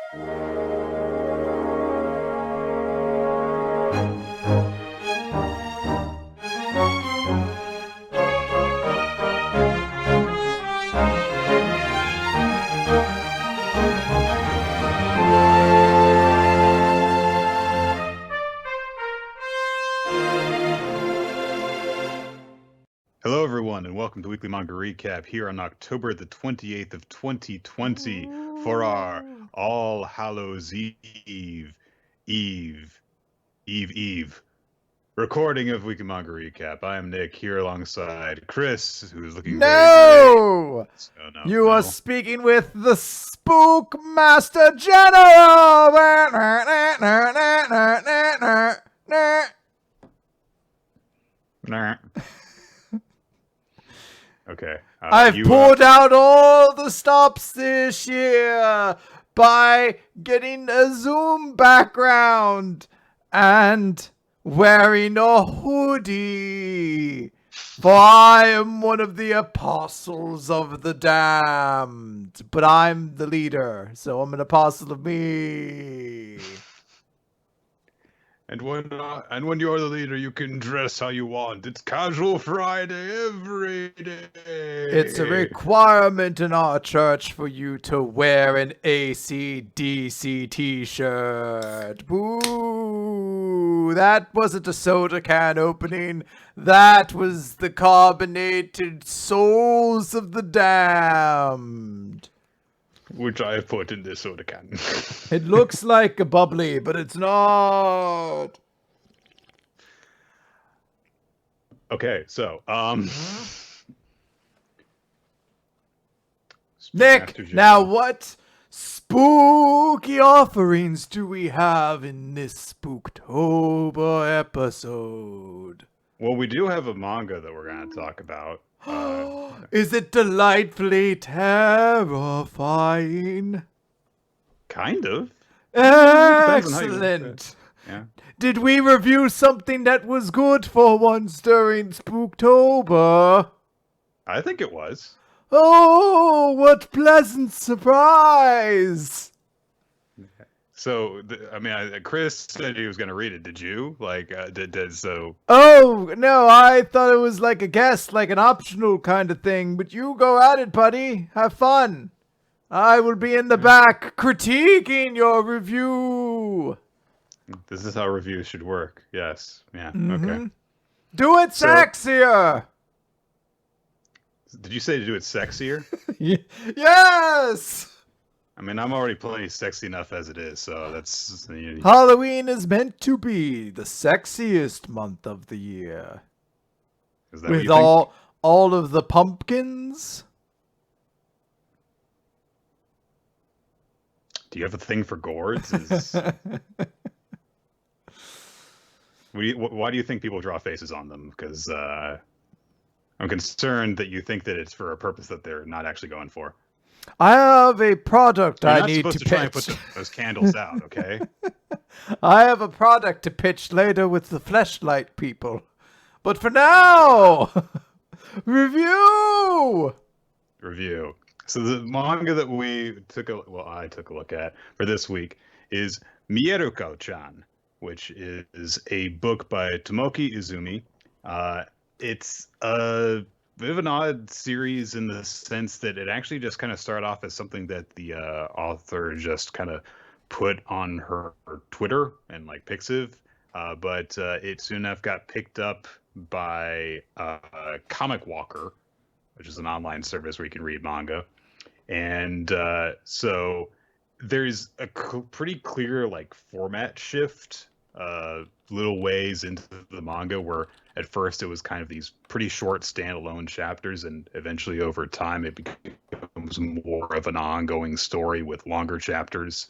Hello, everyone, and welcome to Weekly Manga Recap here on October the 28th of 2020 for our All Hallows Eve recording of Weekly Manga Recap. I am Nick here alongside Chris, who is looking very great. No! You are speaking with the Spook Master General! Okay. I've pulled out all the stops this year by getting a Zoom background and wearing a hoodie. For I am one of the apostles of the damned. But I'm the leader, so I'm an apostle of me. And when you're the leader, you can dress how you want. It's Casual Friday every day. It's a requirement in our church for you to wear an AC/DC t-shirt. Boo! That wasn't a soda can opening. That was the carbonated souls of the damned. Which I have put in this soda can. It looks like a bubbly, but it's not. Okay, so, Nick, now what spooky offerings do we have in this Spooktober episode? Well, we do have a manga that we're going to talk about. Is it delightfully terrifying? Kind of. Excellent. Yeah. Did we review something that was good for once during Spooktober? I think it was. Oh, what pleasant surprise! So, Chris said he was going to read it. Did you? So... Oh, no, I thought it was like a guest, like an optional kind of thing. But you go at it, buddy. Have fun. I will be in the back critiquing your review. This is how reviews should work. Yes. Yeah. Mm-hmm. Okay. Do it sexier. Did you say to do it sexier? Yes! I mean, I'm already plenty sexy enough as it is, so that's... Halloween is meant to be the sexiest month of the year. Is that with what you think? all of the pumpkins. Do you have a thing for gourds? Why do you think people draw faces on them? Because I'm concerned that you think that it's for a purpose that they're not actually going for. I have a product You're I not need supposed to to try and pitch. put those candles out, okay? I have a product to pitch later with the fleshlight people. But for now, review! So the manga that I took a look at for this week is Mieruko-chan, which is a book by Tomoki Izumi. It's a bit of an odd series in the sense that it actually just kind of started off as something that the author just kind of put on her Twitter and like Pixiv, but it soon enough got picked up by Comic Walker, which is an online service where you can read manga, and so there's a pretty clear like format shift little ways into the manga where at first it was kind of these pretty short standalone chapters, and eventually over time it becomes more of an ongoing story with longer chapters.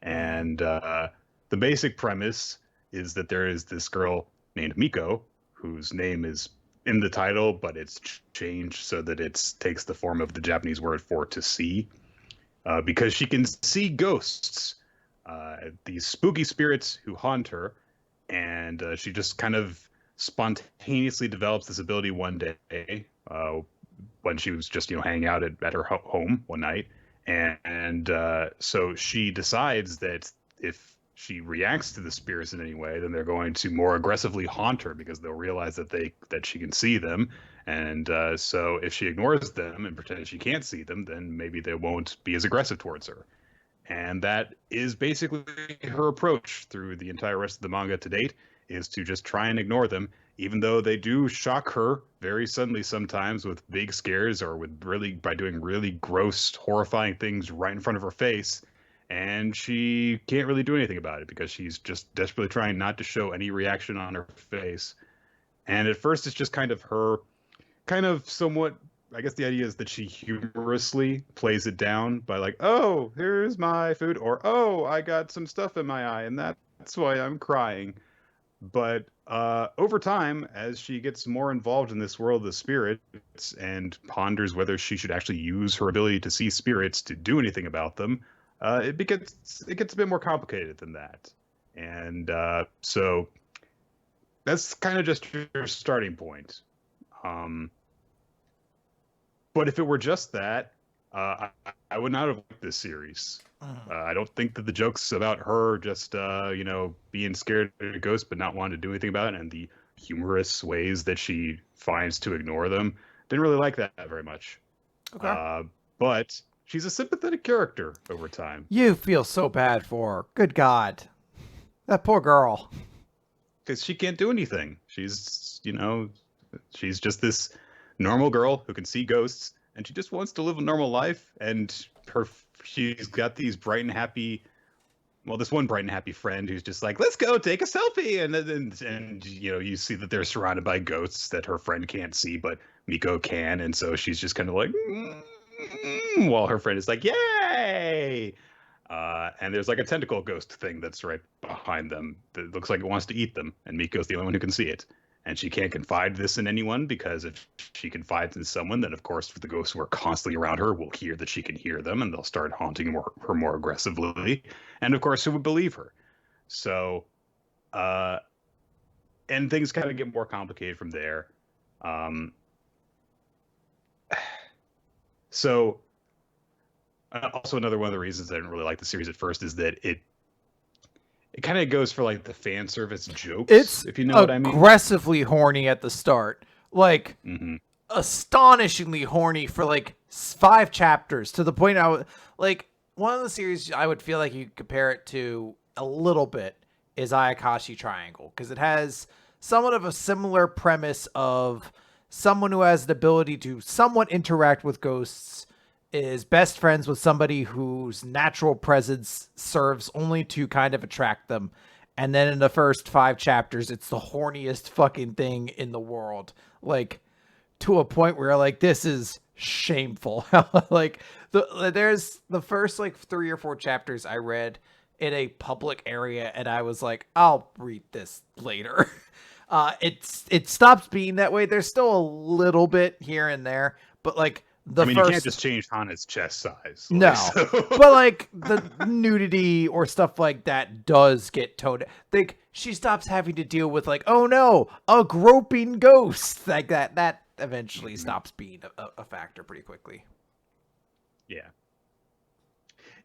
And the basic premise is that there is this girl named Miko whose name is in the title, but it's changed so that it takes the form of the Japanese word for to see, because she can see ghosts, these spooky spirits who haunt her, and she just kind of spontaneously develops this ability one day when she was just hanging out at her home one night, And so she decides that if she reacts to the spirits in any way, then they're going to more aggressively haunt her because they'll realize that she can see them. And so if she ignores them and pretends she can't see them, then maybe they won't be as aggressive towards her. And that is basically her approach through the entire rest of the manga to date, is to just try and ignore them, even though they do shock her very suddenly sometimes with big scares or with really by doing really gross, horrifying things right in front of her face. And she can't really do anything about it because she's just desperately trying not to show any reaction on her face. And at first, it's just kind of her, kind of somewhat. I guess the idea is that she humorously plays it down by like, "Oh, here's my food," or "Oh, I got some stuff in my eye, and that's why I'm crying." But over time, as she gets more involved in this world of the spirits and ponders whether she should actually use her ability to see spirits to do anything about them, it gets a bit more complicated than that. And so that's kind of just your starting point. Um, but if it were just that, I would not have liked this series. I don't think that the jokes about her just, being scared of a ghost but not wanting to do anything about it, and the humorous ways that she finds to ignore them, didn't really like that very much. Okay. But she's a sympathetic character over time. You feel so bad for her. Good God. That poor girl. Because she can't do anything. She's just this normal girl who can see ghosts, and she just wants to live a normal life. And she's got these bright and happy, well, this one bright and happy friend who's just like, "Let's go take a selfie," and you see that they're surrounded by ghosts that her friend can't see, but Miko can, and so she's just kind of like, while her friend is like, "Yay!" And there's like a tentacle ghost thing that's right behind them that looks like it wants to eat them, and Miko's the only one who can see it. And she can't confide this in anyone because if she confides in someone, then of course the ghosts who are constantly around her will hear that she can hear them, and they'll start haunting her more aggressively. And of course, who would believe her? So, and things kind of get more complicated from there. So also another one of the reasons I didn't really like the series at first is that it kind of goes for like the fan service jokes, It's if you know what I mean. aggressively horny at the start. Like, Mm-hmm. astonishingly horny for like 5 chapters, to the point I would like one of the series I would feel like you could compare it to a little bit is Ayakashi Triangle, because it has somewhat of a similar premise of someone who has the ability to somewhat interact with ghosts, is best friends with somebody whose natural presence serves only to kind of attract them. And then in the first 5 chapters, it's the horniest fucking thing in the world. Like, to a point where like, this is shameful. Like, there's the first like 3 or 4 chapters I read in a public area, and I was like, I'll read this later. It stops being that way. There's still a little bit here and there, but like, I mean, you can't just change Hana's chest size. No, but like the nudity or stuff like that does get toned. Like, she stops having to deal with like, oh no, a groping ghost like that. That eventually stops being a factor pretty quickly. Yeah,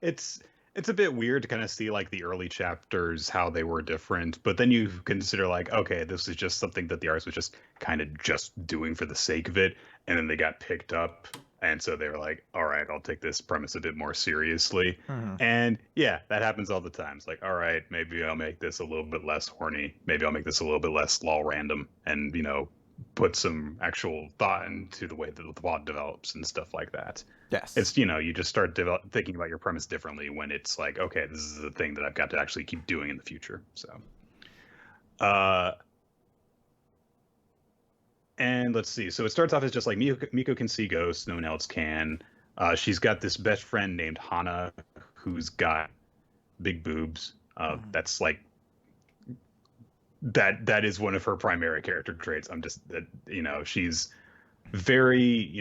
it's a bit weird to kind of see like the early chapters how they were different, but then you consider like, okay, this is just something that the artist was just kind of just doing for the sake of it, and then they got picked up. And so they were like, all right, I'll take this premise a bit more seriously. Mm-hmm. And yeah, that happens all the time. It's like, all right, maybe I'll make this a little bit less horny. Maybe I'll make this a little bit less lol random and, put some actual thought into the way that the plot develops and stuff like that. Yes. It's, you just start thinking about your premise differently when it's like, okay, this is the thing that I've got to actually keep doing in the future. So, and let's see. So it starts off as just like Miko can see ghosts, no one else can. She's got this best friend named Hana who's got big boobs. That's like that is one of her primary character traits. She's very,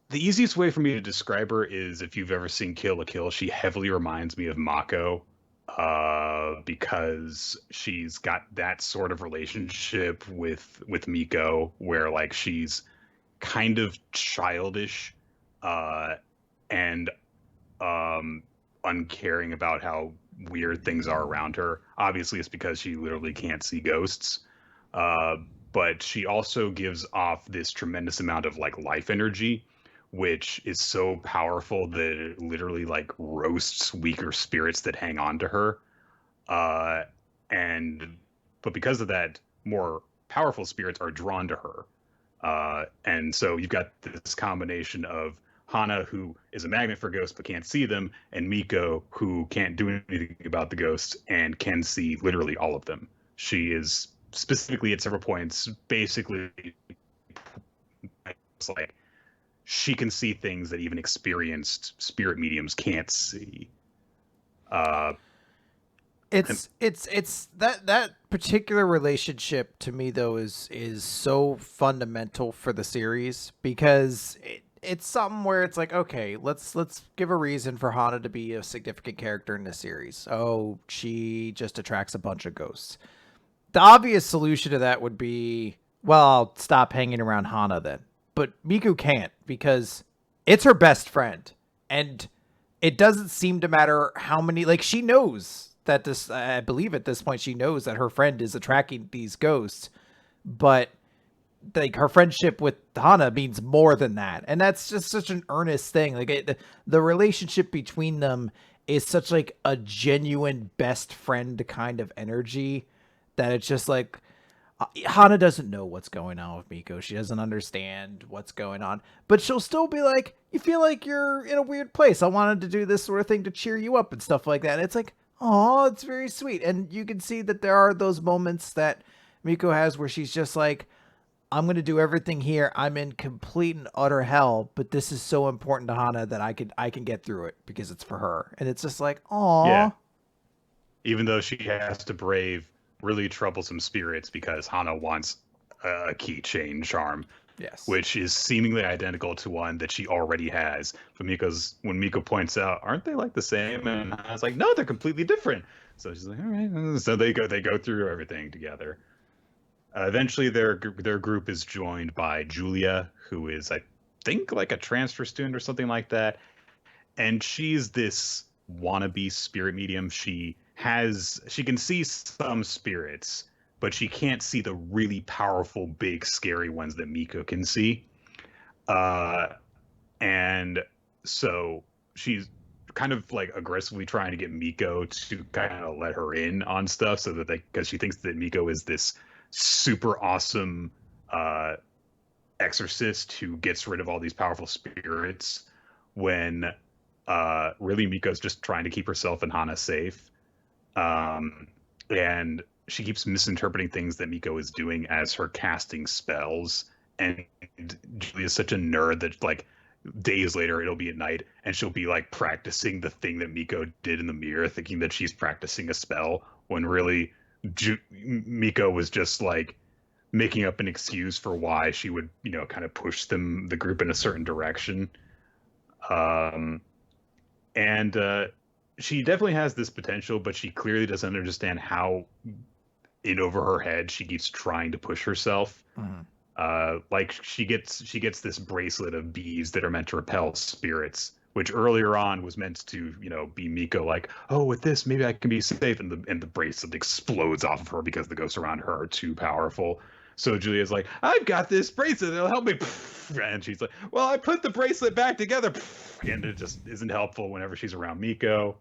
the easiest way for me to describe her is if you've ever seen Kill la Kill, she heavily reminds me of Mako. Because she's got that sort of relationship with Miko where like she's kind of childish and uncaring about how weird things are around her. Obviously, it's because she literally can't see ghosts. Uh, but she also gives off this tremendous amount of like life energy, which is so powerful that it literally like roasts weaker spirits that hang on to her. Uh, and but because of that, more powerful spirits are drawn to her. And so you've got this combination of Hana, who is a magnet for ghosts but can't see them, and Miko, who can't do anything about the ghosts and can see literally all of them. She is specifically at several points, basically, it's like she can see things that even experienced spirit mediums can't see. Uh, It's that particular relationship to me though is so fundamental for the series because it's something where it's like, okay, let's give a reason for Hana to be a significant character in the series. Oh, she just attracts a bunch of ghosts. The obvious solution to that would be, well, I'll stop hanging around Hana then. But Miku can't because it's her best friend. And it doesn't seem to matter how many, like, she knows that this, I believe at this point, she knows that her friend is attracting these ghosts. But, like, her friendship with Hana means more than that. And that's just such an earnest thing. Like, the relationship between them is such, like, a genuine best friend kind of energy that it's just like Hana doesn't know what's going on with Miko. She doesn't understand what's going on, but she'll still be like, "You feel like you're in a weird place. I wanted to do this sort of thing to cheer you up and stuff like that." And it's like, "Oh, it's very sweet." And you can see that there are those moments that Miko has where she's just like, "I'm going to do everything here. I'm in complete and utter hell, but this is so important to Hana that I can get through it because it's for her." And it's just like, yeah, "Oh." even though she has to brave really troublesome spirits because Hana wants a keychain charm, Yes. which is seemingly identical to one that she already has. But when Miko points out, aren't they like the same? And I was like, no, they're completely different. So she's like, all right. So they go through everything together. Eventually, their group is joined by Julia, who is, I think, like a transfer student or something like that, and she's this wannabe spirit medium. She can see some spirits, but she can't see the really powerful, big, scary ones that Miko can see. Uh, and so she's kind of like aggressively trying to get Miko to kind of let her in on stuff so that because she thinks that Miko is this super awesome uh, exorcist who gets rid of all these powerful spirits when really Miko's just trying to keep herself and Hana safe. And she keeps misinterpreting things that Miko is doing as her casting spells. And Julia's such a nerd that like days later it'll be at night and she'll be like practicing the thing that Miko did in the mirror, thinking that she's practicing a spell when really Miko was just like making up an excuse for why she would, kind of push the group in a certain direction. Um, and she definitely has this potential, but she clearly doesn't understand how in over her head she keeps trying to push herself. Mm-hmm. Like she gets this bracelet of bees that are meant to repel spirits, which earlier on was meant to, be Miko like, oh, with this maybe I can be safe, and the bracelet explodes off of her because the ghosts around her are too powerful. So Julia's like, I've got this bracelet, it'll help me. And she's like, well, I put the bracelet back together. And it just isn't helpful whenever she's around Miko.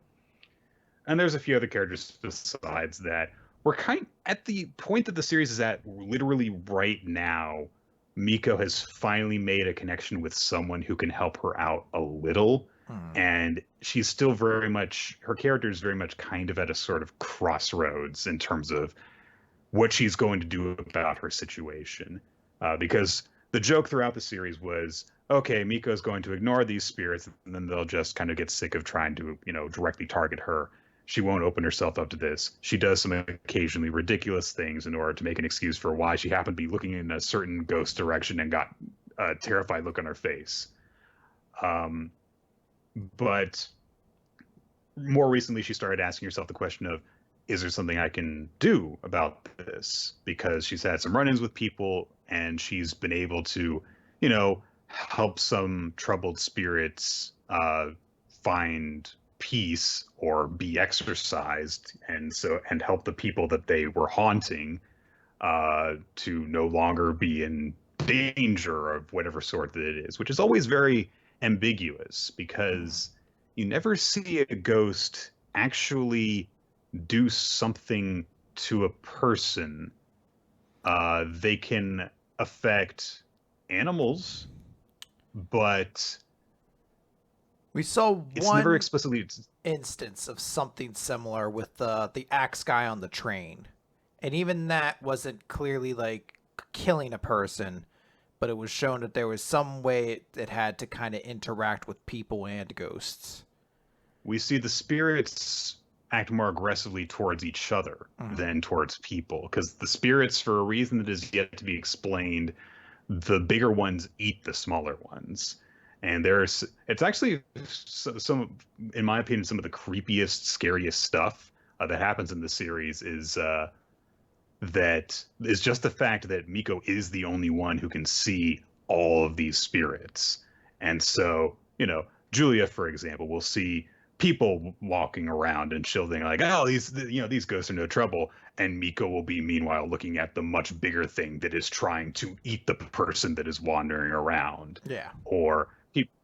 And there's a few other characters besides that. We're kind at the point that the series is at literally right now. Miko has finally made a connection with someone who can help her out a little. And she's still her character is very much kind of at a sort of crossroads in terms of what she's going to do about her situation. Because the joke throughout the series was, okay, Miko's going to ignore these spirits and then they'll just kind of get sick of trying to, directly target her. She won't open herself up to this. She does some occasionally ridiculous things in order to make an excuse for why she happened to be looking in a certain ghost direction and got a terrified look on her face. But more recently, she started asking herself the question of, is there something I can do about this? Because she's had some run-ins with people and she's been able to, help some troubled spirits find peace or be exorcised, and help the people that they were haunting to no longer be in danger of whatever sort that it is, which is always very ambiguous because you never see a ghost actually do something to a person. They can affect animals, but We saw it's never one explicitly. instance of something similar with the axe guy on the train. And even that wasn't clearly like killing a person, but it was shown that there was some way it had to kind of interact with people and ghosts. We see the spirits act more aggressively towards each other than towards people, because the spirits, for a reason that is yet to be explained, the bigger ones eat the smaller ones. And it's actually some, in my opinion, some of the creepiest, scariest stuff that happens in the series is just the fact that Miko is the only one who can see all of these spirits. And so, Julia, for example, will see people walking around and she'll think like, oh, these ghosts are no trouble. And Miko will be meanwhile looking at the much bigger thing that is trying to eat the person that is wandering around. Yeah. Or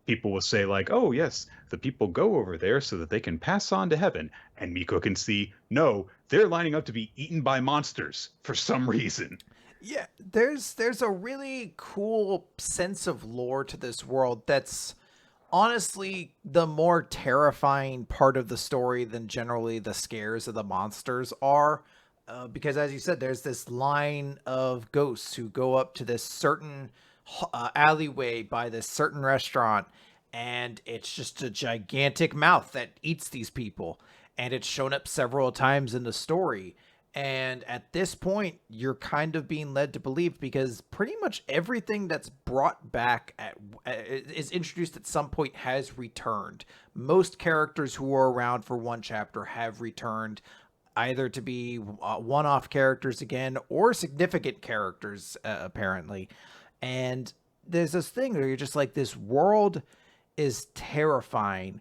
people will say like, oh yes, the people go over there so that they can pass on to heaven. And Miko can see, no, they're lining up to be eaten by monsters for some reason. Yeah, there's a really cool sense of lore to this world that's honestly the more terrifying part of the story than generally the scares of the monsters are. Because as you said, there's this line of ghosts who go up to this certain alleyway by this certain restaurant, and it's just a gigantic mouth that eats these people. And it's shown up several times in the story. And at this point, you're kind of being led to believe, because pretty much everything that's brought back is introduced at some point has returned. Most characters who were around for one chapter have returned, either to be one-off characters again or significant characters, apparently. And there's this thing where you're just like, this world is terrifying.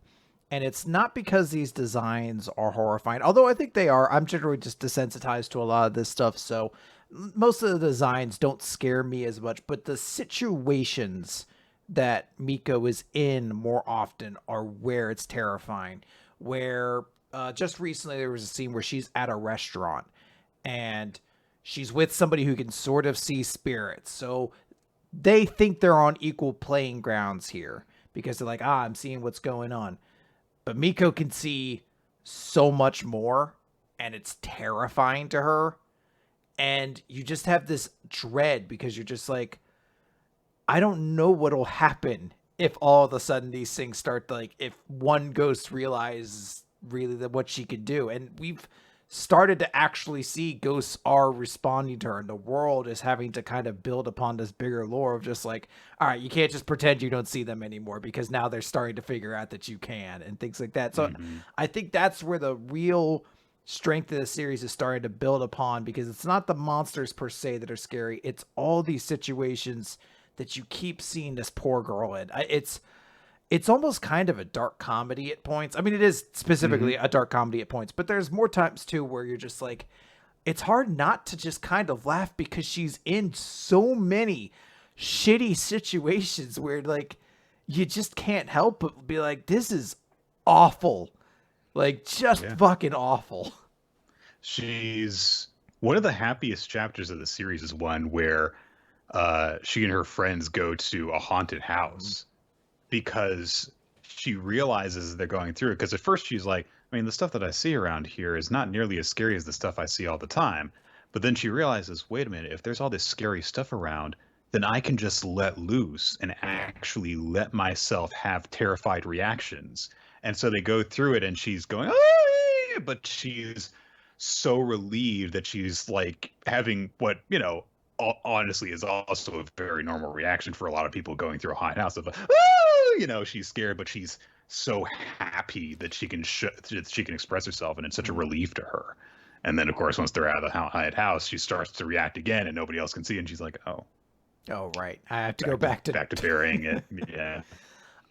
And it's not because these designs are horrifying, although I think they are. I'm generally just desensitized to a lot of this stuff, so most of the designs don't scare me as much, but the situations that Miko is in more often are where it's terrifying. Where just recently there was a scene where she's at a restaurant and she's with somebody who can sort of see spirits, so they think they're on equal playing grounds here because they're like, I'm seeing what's going on. But Miko can see so much more, and it's terrifying to her. And you just have this dread because you're just like, I don't know what'll happen if all of a sudden these things start, like, if one ghost realizes really that what she can do. And we've started to actually see ghosts are responding to her, and the world is having to kind of build upon this bigger lore of just like, all right, you can't just pretend you don't see them anymore, because now they're starting to figure out that you can, and things like that. So I think that's where the real strength of the series is starting to build upon, because it's not the monsters per se that are scary, it's all these situations that you keep seeing this poor girl in. It's almost kind of a dark comedy at points. I mean, it is specifically a dark comedy at points, but there's more times too where you're just like, it's hard not to just kind of laugh because she's in so many shitty situations where like you just can't help but be like, this is awful. Like, just fucking awful. She's one of the happiest chapters of the series is one where she and her friends go to a haunted house. Because she realizes they're going through it. Because at first she's like, I mean, the stuff that I see around here is not nearly as scary as the stuff I see all the time. But then she realizes, wait a minute, if there's all this scary stuff around, then I can just let loose and actually let myself have terrified reactions. And so they go through it and she's going, ah! But she's so relieved that she's like having what, honestly is also a very normal reaction for a lot of people going through a haunted house of, she's scared, but she's so happy that she can express herself, and it's such a relief to her. And then, of course, once they're out of the haunted house, she starts to react again, and nobody else can see, and she's like, oh. Oh, right. I have to go back to back to burying it. Yeah.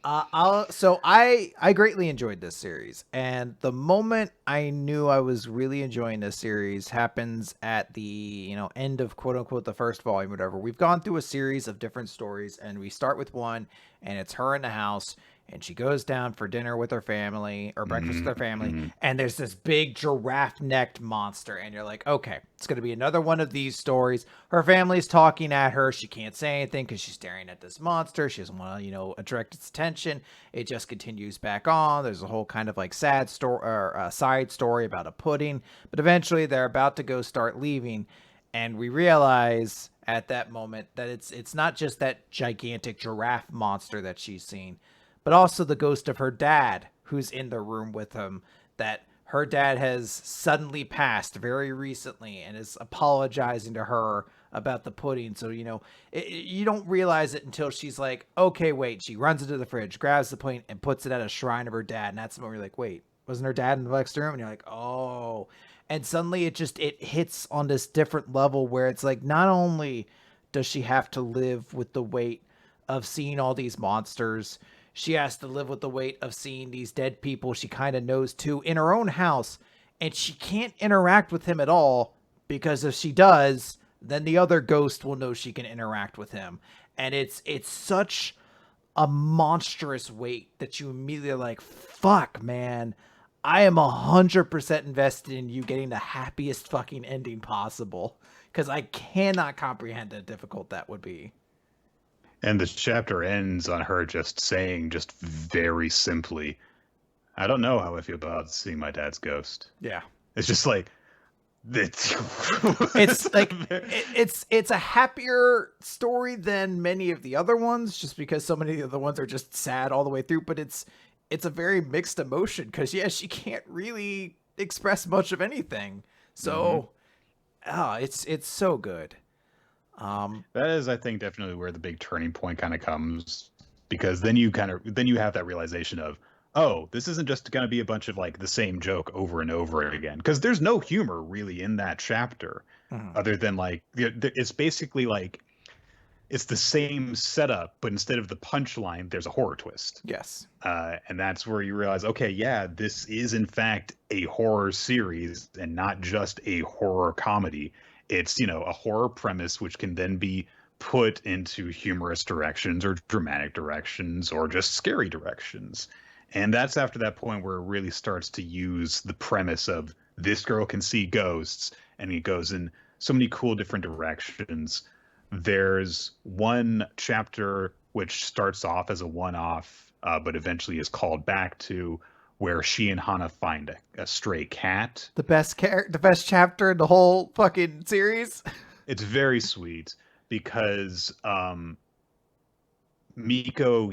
I greatly enjoyed this series, and the moment I knew I was really enjoying this series happens at the end of quote unquote the first volume, whatever. We've gone through a series of different stories, and we start with one, and it's her in the house, and she goes down for dinner with her family or breakfast with her family, Mm-hmm. and there's this big giraffe-necked monster, and you're like, okay, it's gonna be another one of these stories. Her family's talking at her. She can't say anything because she's staring at this monster. She doesn't want to, attract its attention. It just continues back on. There's a whole kind of like sad story or side story about a pudding, but eventually they're about to go start leaving, and we realize at that moment that it's not just that gigantic giraffe monster that she's seen, but also the ghost of her dad who's in the room with him, that her dad has suddenly passed very recently and is apologizing to her about the pudding. So, you don't realize it until she's like, okay, wait. She runs into the fridge, grabs the pudding, and puts it at a shrine of her dad. And that's the moment you're like, wait, wasn't her dad in the next room? And you're like, oh. And suddenly it hits on this different level where it's like, not only does she have to live with the weight of seeing all these monsters, she has to live with the weight of seeing these dead people she kind of knows too in her own house, and she can't interact with him at all because if she does, then the other ghost will know she can interact with him. And it's such a monstrous weight that you immediately are like, fuck, man, I am 100% invested in you getting the happiest fucking ending possible, because I cannot comprehend how difficult that would be. And the chapter ends on her just saying, just very simply, I don't know how I feel about seeing my dad's ghost. Yeah. It's just like, it's, it's like it's a happier story than many of the other ones, just because so many of the other ones are just sad all the way through, but it's a very mixed emotion because she can't really express much of anything. So it's so good. That is, I think, definitely where the big turning point kind of comes, because then you have that realization of, oh, this isn't just going to be a bunch of like the same joke over and over again, because there's no humor really in that chapter, other than like it's basically like it's the same setup, but instead of the punchline, there's a horror twist. Yes. And that's where you realize, okay, yeah, this is in fact a horror series and not just a horror comedy. It's, a horror premise, which can then be put into humorous directions or dramatic directions or just scary directions. And that's after that point where it really starts to use the premise of this girl can see ghosts, and it goes in so many cool different directions. There's one chapter which starts off as a one-off, but eventually is called back to, where she and Hana find a stray cat. The best chapter in the whole fucking series. It's very sweet because Miko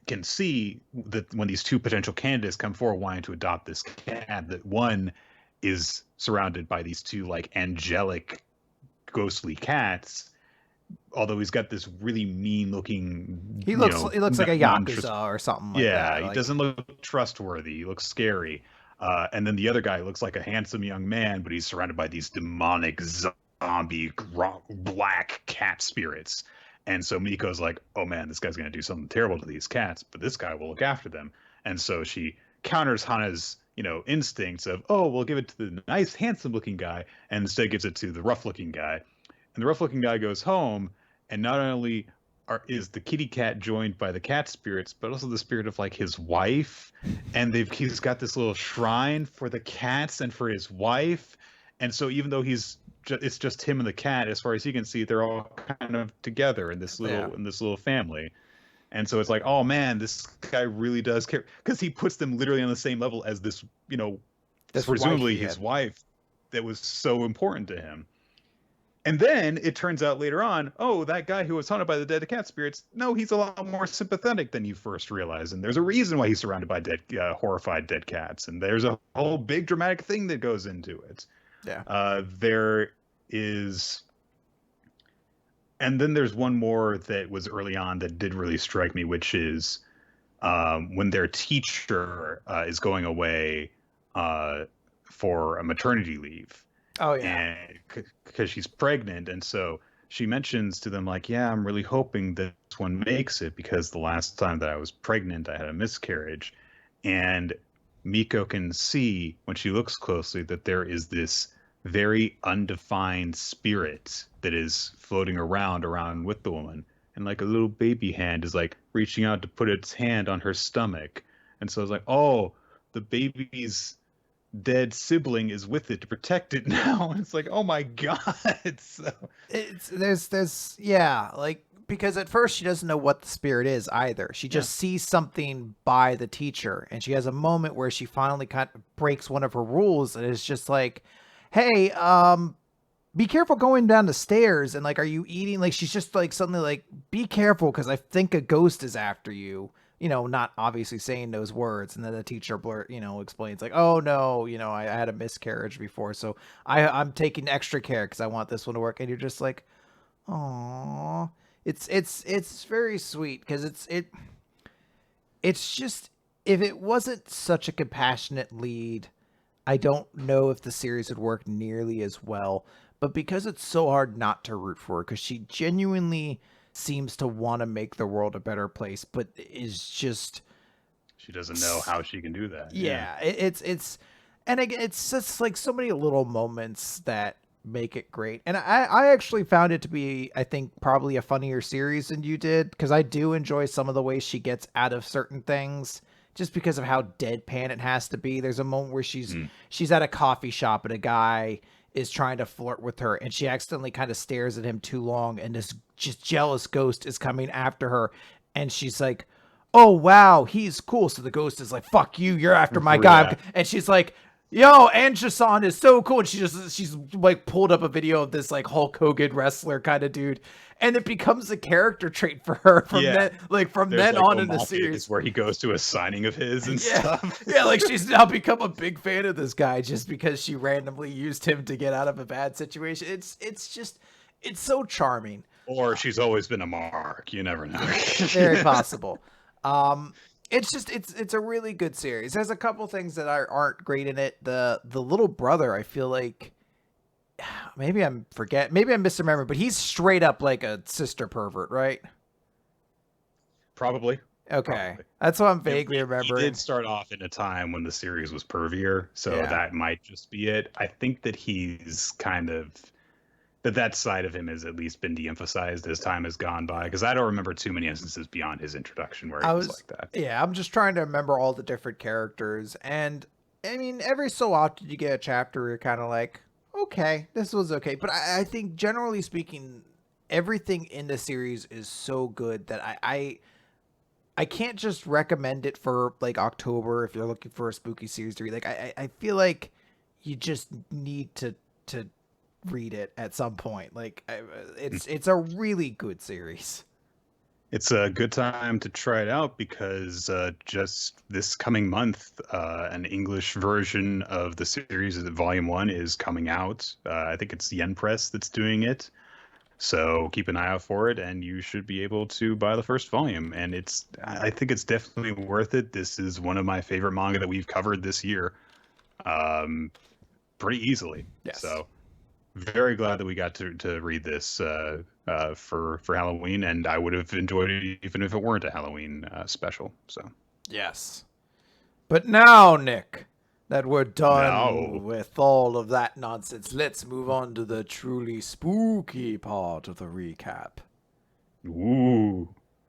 can see that when these two potential candidates come forward wanting to adopt this cat, that one is surrounded by these two like angelic ghostly cats, although he's got this really mean looking, he looks like a yakuza or something like that. He doesn't look trustworthy. He looks scary. And then the other guy looks like a handsome young man, but he's surrounded by these demonic zombie black cat spirits. And so Miko's like, oh man, this guy's going to do something terrible to these cats, but this guy will look after them. And so she counters Hana's, instincts of, oh, we'll give it to the nice, handsome looking guy, and instead gives it to the rough looking guy. And the rough looking guy goes home, and not only is the kitty cat joined by the cat spirits, but also the spirit of like his wife. And he's got this little shrine for the cats and for his wife. And so even though it's just him and the cat, as far as he can see, they're all kind of together in this little family. And so it's like, oh man, this guy really does care, because he puts them literally on the same level as this, presumably his wife that was so important to him. And then it turns out later on, oh, that guy who was haunted by the dead cat spirits, no, he's a lot more sympathetic than you first realize. And there's a reason why he's surrounded by horrified dead cats. And there's a whole big dramatic thing that goes into it. Yeah. There is... And then there's one more that was early on that did really strike me, which is when their teacher is going away for a maternity leave. Oh, yeah. And because she's pregnant. And so she mentions to them like, "Yeah, I'm really hoping that this one makes it because the last time that I was pregnant, I had a miscarriage." And Miko can see when she looks closely that there is this very undefined spirit that is floating around with the woman. And like a little baby hand is like reaching out to put its hand on her stomach. And so it's like, "Oh, the baby's dead sibling is with it to protect it now." And it's like, oh my god. So It's there's yeah, like because at first she doesn't know what the spirit is either. She yeah. just sees something by the teacher, and she has a moment where she finally kind of breaks one of her rules, and it's just like, "Hey, be careful going down the stairs." And like, "Are you eating?" Like, she's just like suddenly like, "Be careful because I think a ghost is after you." Not obviously saying those words. And then the teacher explains like, "Oh no, I had a miscarriage before, so I'm taking extra care because I want this one to work." And you're just like, "Aw." It's very sweet because it's just, if it wasn't such a compassionate lead, I don't know if the series would work nearly as well. But because it's so hard not to root for her, because she genuinely seems to want to make the world a better place, but is just, She doesn't know how she can do that. Yeah. yeah, and again, it's just like so many little moments that make it great. And I actually found it to be, I think, probably a funnier series than you did, because I do enjoy some of the ways she gets out of certain things just because of how deadpan it has to be. There's a moment where she's at a coffee shop and a guy is trying to flirt with her, and she accidentally kind of stares at him too long, and this just jealous ghost is coming after her, and she's like, "Oh wow, he's cool." So the ghost is like, "Fuck you, you're after my guy." Yeah. And she's like, "Yo, Anja-san is so cool." And she's like pulled up a video of this like Hulk Hogan wrestler kind of dude, and it becomes a character trait for her from Yeah. from There's then like on in the omages series. where he goes to a signing of his and Yeah, stuff. yeah, like she's now become a big fan of this guy just because she randomly used him to get out of a bad situation. It's just, it's so charming. Or she's always been a mark. You never know. Very possible. Um, it's just, it's a really good series. There's a couple things that aren't great in it. The little brother, I feel like maybe I'm misremembering, but he's straight up like a sister pervert, right? Probably. Okay, Probably. that's what I'm It, vaguely it, remembering. did start off in a time when the series was pervier, so Yeah. that might just be it. I think that he's kind of that side of him has at least been de-emphasized as time has gone by, because I don't remember too many instances beyond his introduction where he was like that. Yeah, I'm just trying to remember all the different characters, and I mean, every so often you get a chapter where you're kind of like, okay, this was okay. But I think generally speaking, everything in the series is so good that I can't just recommend it for like October if you're looking for a spooky series to read. Like, I feel like you just need to read it at some point. Like, it's a really good series. It's a good time to try it out because just this coming month, an English version of the series, Volume 1, is coming out. I think it's Yen Press that's doing it. So keep an eye out for it, and you should be able to buy the first volume. And I think it's definitely worth it. This is one of my favorite manga that we've covered this year, pretty easily. Yes. So very glad that we got to read this for Halloween, and I would have enjoyed it even if it weren't a Halloween special. So Yes. But now, Nick, that we're done Now. with all of that nonsense, let's move on to the truly spooky part of the recap. Ooh,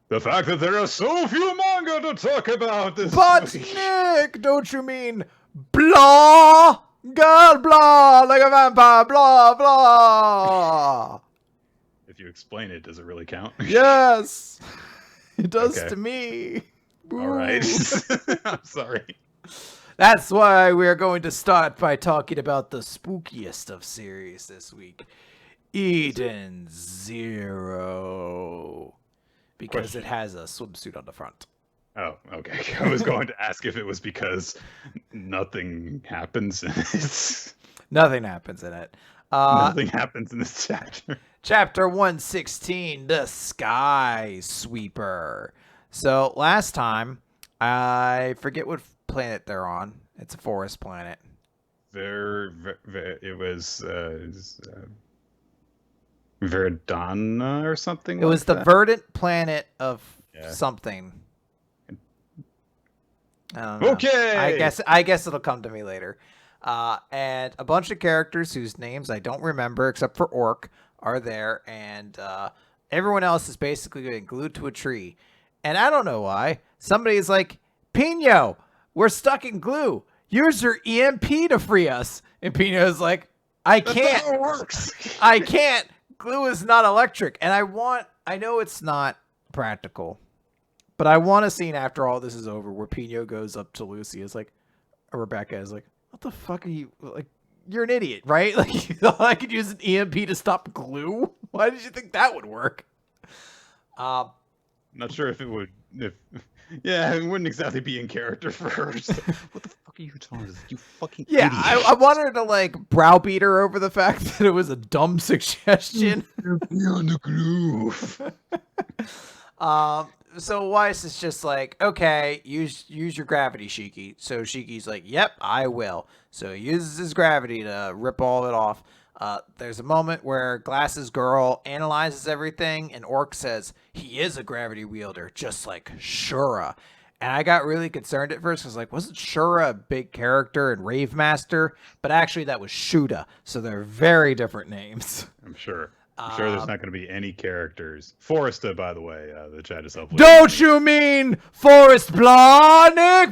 the fact that there are so few manga to talk about this But week. Nick, don't you mean blah? Girl, blah, like a vampire, blah, blah. If you explain it, does it really count? Yes, it does Okay. to me. All right. Boo. I'm sorry. That's why we're going to start by talking about the spookiest of series this week, Eden Zero, because it has a swimsuit on the front. Oh, okay. I was going to ask if it was because nothing happens in it. Nothing happens in it. Nothing happens in this chapter. Chapter 116, The Sky Sweeper. So last time, I forget what planet they're on. It's a forest planet. It was Verdana or something It was like the that. verdant planet of Yeah. something. I don't know. Okay. I guess it'll come to me later. And a bunch of characters whose names I don't remember except for Orc are there, and everyone else is basically getting glued to a tree. And I don't know why. Somebody's like, Pino, we're stuck in glue. Use your EMP to free us. And Pino's like, I That's not can't. how it works. I can't. Glue is not electric. And I know it's not practical, but I want a scene after all this is over where Pino goes up to Lucy. Is like, or Rebecca is like, what the fuck are you, like, you're an idiot, right? Like, you thought I could use an EMP to stop glue? Why did you think that would work? Not sure if it would. Yeah, it wouldn't exactly be in character for her. So, what the fuck are you talking about? You fucking Yeah, idiot. I wanted to like browbeat her over the fact that it was a dumb suggestion. You're on the groove. So Weiss is just like, okay, use your gravity, Shiki. So Shiki's like, yep, I will. So he uses his gravity to rip all of it off. There's a moment where Glasses Girl analyzes everything, and Orc says he is a gravity wielder, just like Shura. And I got really concerned at first because, like, wasn't Shura a big character in Rave Master? But actually, that was Shuda. So they're very different names. I'm sure. I'm sure there's not going to be any characters. Forresta, by the way, the chat is helpful. Don't you mean Forrest Blahnik?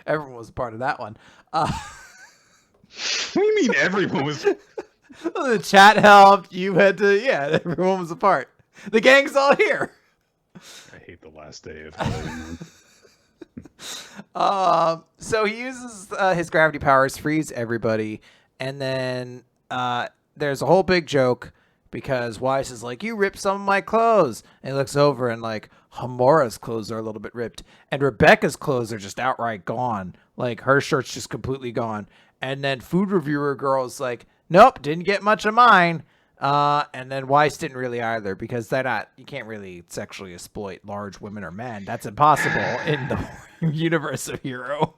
Everyone was a part of that one. What do you mean everyone was? The chat helped. You had to, yeah, everyone was a part. The gang's all here. I hate the last day of Halloween. So he uses his gravity powers, frees everybody, and then there's a whole big joke because Weiss is like, you ripped some of my clothes. And he looks over and like, Hamora's clothes are a little bit ripped. And Rebecca's clothes are just outright gone. Like her shirt's just completely gone. And then Food Reviewer Girl's like, nope, didn't get much of mine. And then Weiss didn't really either because you can't really sexually exploit large women or men. That's impossible in the universe of Hero.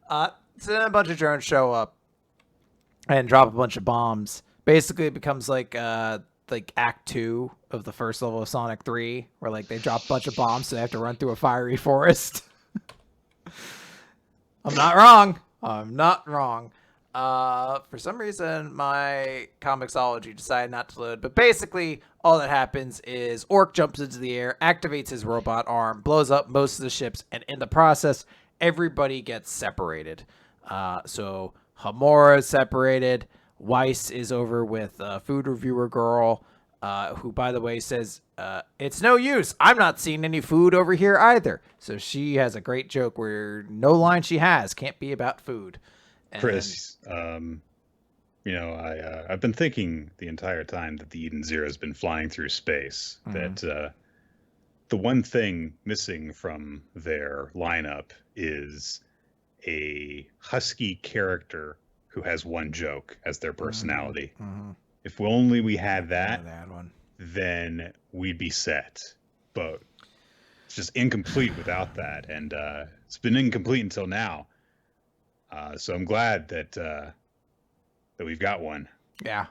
So then a bunch of drones show up and drop a bunch of bombs. Basically, it becomes like Act 2 of the first level of Sonic 3, where like they drop a bunch of bombs, so they have to run through a fiery forest. I'm not wrong. For some reason, my Comixology decided not to load. But basically, all that happens is Orc jumps into the air, activates his robot arm, blows up most of the ships, and in the process, everybody gets separated. So Hamura is separated. Weiss is over with Food Reviewer Girl, who, by the way, says, it's no use. I'm not seeing any food over here either. So she has a great joke where no line she has can't be about food. And Chris, I've been thinking the entire time that the Eden Zero has been flying through space, that the one thing missing from their lineup is a husky character who has one joke as their personality. If only we had that, then we'd be set. But it's just incomplete without that, and it's been incomplete until now. So I'm glad that we've got one. Yeah.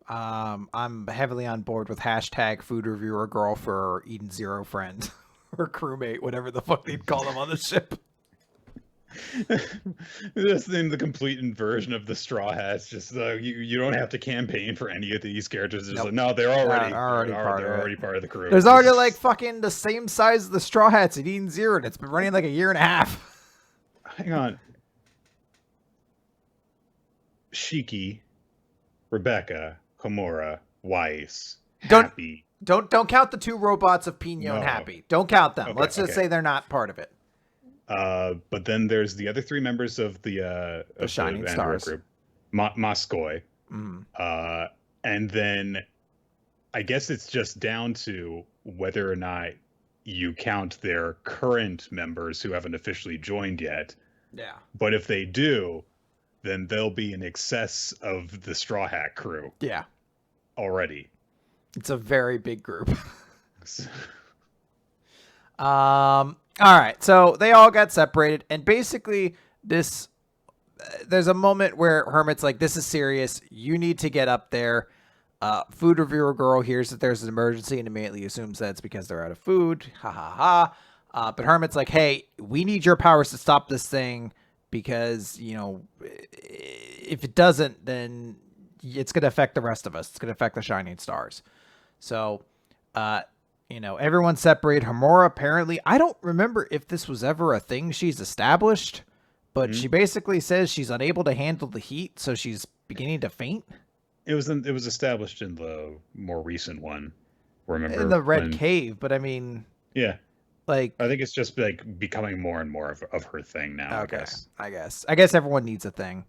I'm heavily on board with hashtag Food Reviewer Girl for Eden Zero friend or crewmate, whatever the fuck they'd call them on the ship. Just in the complete inversion of the Straw Hats, just you don't have to campaign for any of these characters. It's just like, no, they're already part of the crew. There's already like fucking the same size as the Straw Hats at Eden Zero, and it's been running like a year and a half. Hang on. Shiki, Rebecca, Hamura, Weiss, Happy. Don't count the two robots of Pino and Happy. Don't count them. Okay, Let's just say they're not part of it. But then there's the other three members of the Shining the Stars group, Moskoy. And then I guess it's just down to whether or not you count their current members who haven't officially joined yet. Yeah. But if they do, then they'll be in excess of the Straw Hat crew. Yeah. Already. It's a very big group. All right. So they all got separated, and basically this there's a moment where Hermit's like, this is serious. You need to get up there. Food reviewer girl hears that there's an emergency and immediately assumes that it's because they're out of food. Ha ha ha. But Hermit's like, hey, we need your powers to stop this thing because, if it doesn't, then it's going to affect the rest of us. It's going to affect the Shining Stars. So, everyone's separated. Homura, apparently, I don't remember if this was ever a thing she's established, but she basically says she's unable to handle the heat, so she's beginning to faint. It was established in the more recent one. Remember In the Red Cave, but I mean, yeah, like I think it's just like becoming more and more of her thing now. Okay, I guess everyone needs a thing.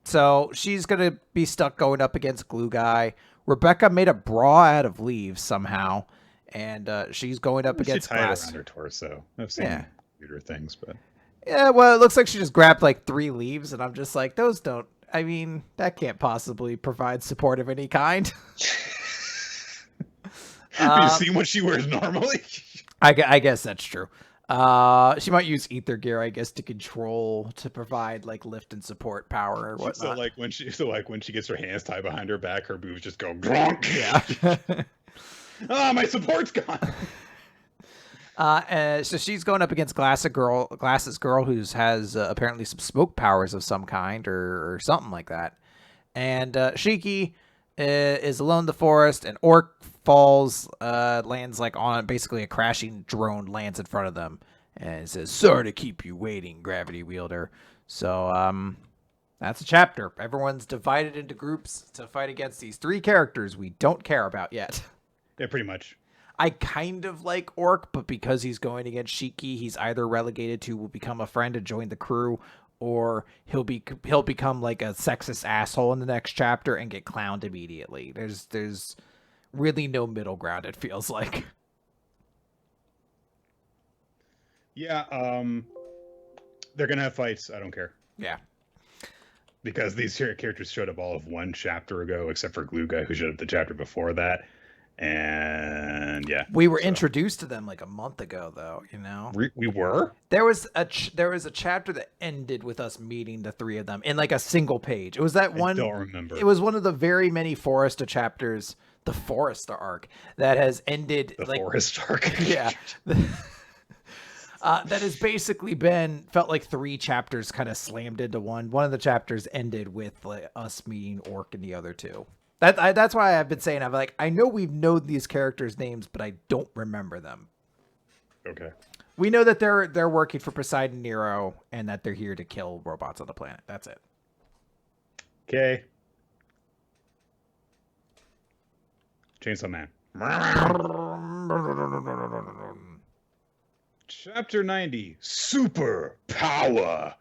So she's gonna be stuck going up against Glue Guy. Rebecca made a bra out of leaves somehow, and she's going up against Glass. She tied it around her torso. I've seen weirder things, but yeah, well, it looks like she just grabbed like 3 leaves, and I'm just like, those don't. I mean, that can't possibly provide support of any kind. Have you seen what she wears normally? I guess that's true. She might use ether gear, I guess, to provide like lift and support power or whatnot. So like when she gets her hands tied behind her back, her boobs just go gronk. Yeah. My support's gone. So she's going up against Glasses Girl, who has apparently some smoke powers of some kind or something like that. And Shiki is alone in the forest, and Orc falls, lands like on basically a crashing drone lands in front of them, and it says, "Sorry to keep you waiting, Gravity Wielder." So that's a chapter. Everyone's divided into groups to fight against these 3 characters we don't care about yet. Yeah, pretty much. I kind of like Orc, but because he's going against Shiki, he's either relegated to become a friend and join the crew, or he'll become like a sexist asshole in the next chapter and get clowned immediately. There's really no middle ground, it feels like. Yeah, they're gonna have fights. I don't care. Yeah. Because these characters showed up all of 1 chapter ago, except for Glue Guy, who showed up the chapter before that. And yeah, we were introduced to them like a month ago, though. We were. There was a chapter that ended with us meeting the 3 of them in like a single page. It was that one. I don't remember. It was one of the very many Foresta chapters, the Foresta arc that has ended. The Forest arc. Yeah. That has basically felt like 3 chapters kind of slammed into one. One of the chapters ended with like us meeting Orc and the other 2. That's why I've been saying, I know we've known these characters' names, but I don't remember them. Okay. We know that they're working for Poseidon Nero and that they're here to kill robots on the planet. That's it. Okay. Chainsaw Man. Chapter 90, Super Power.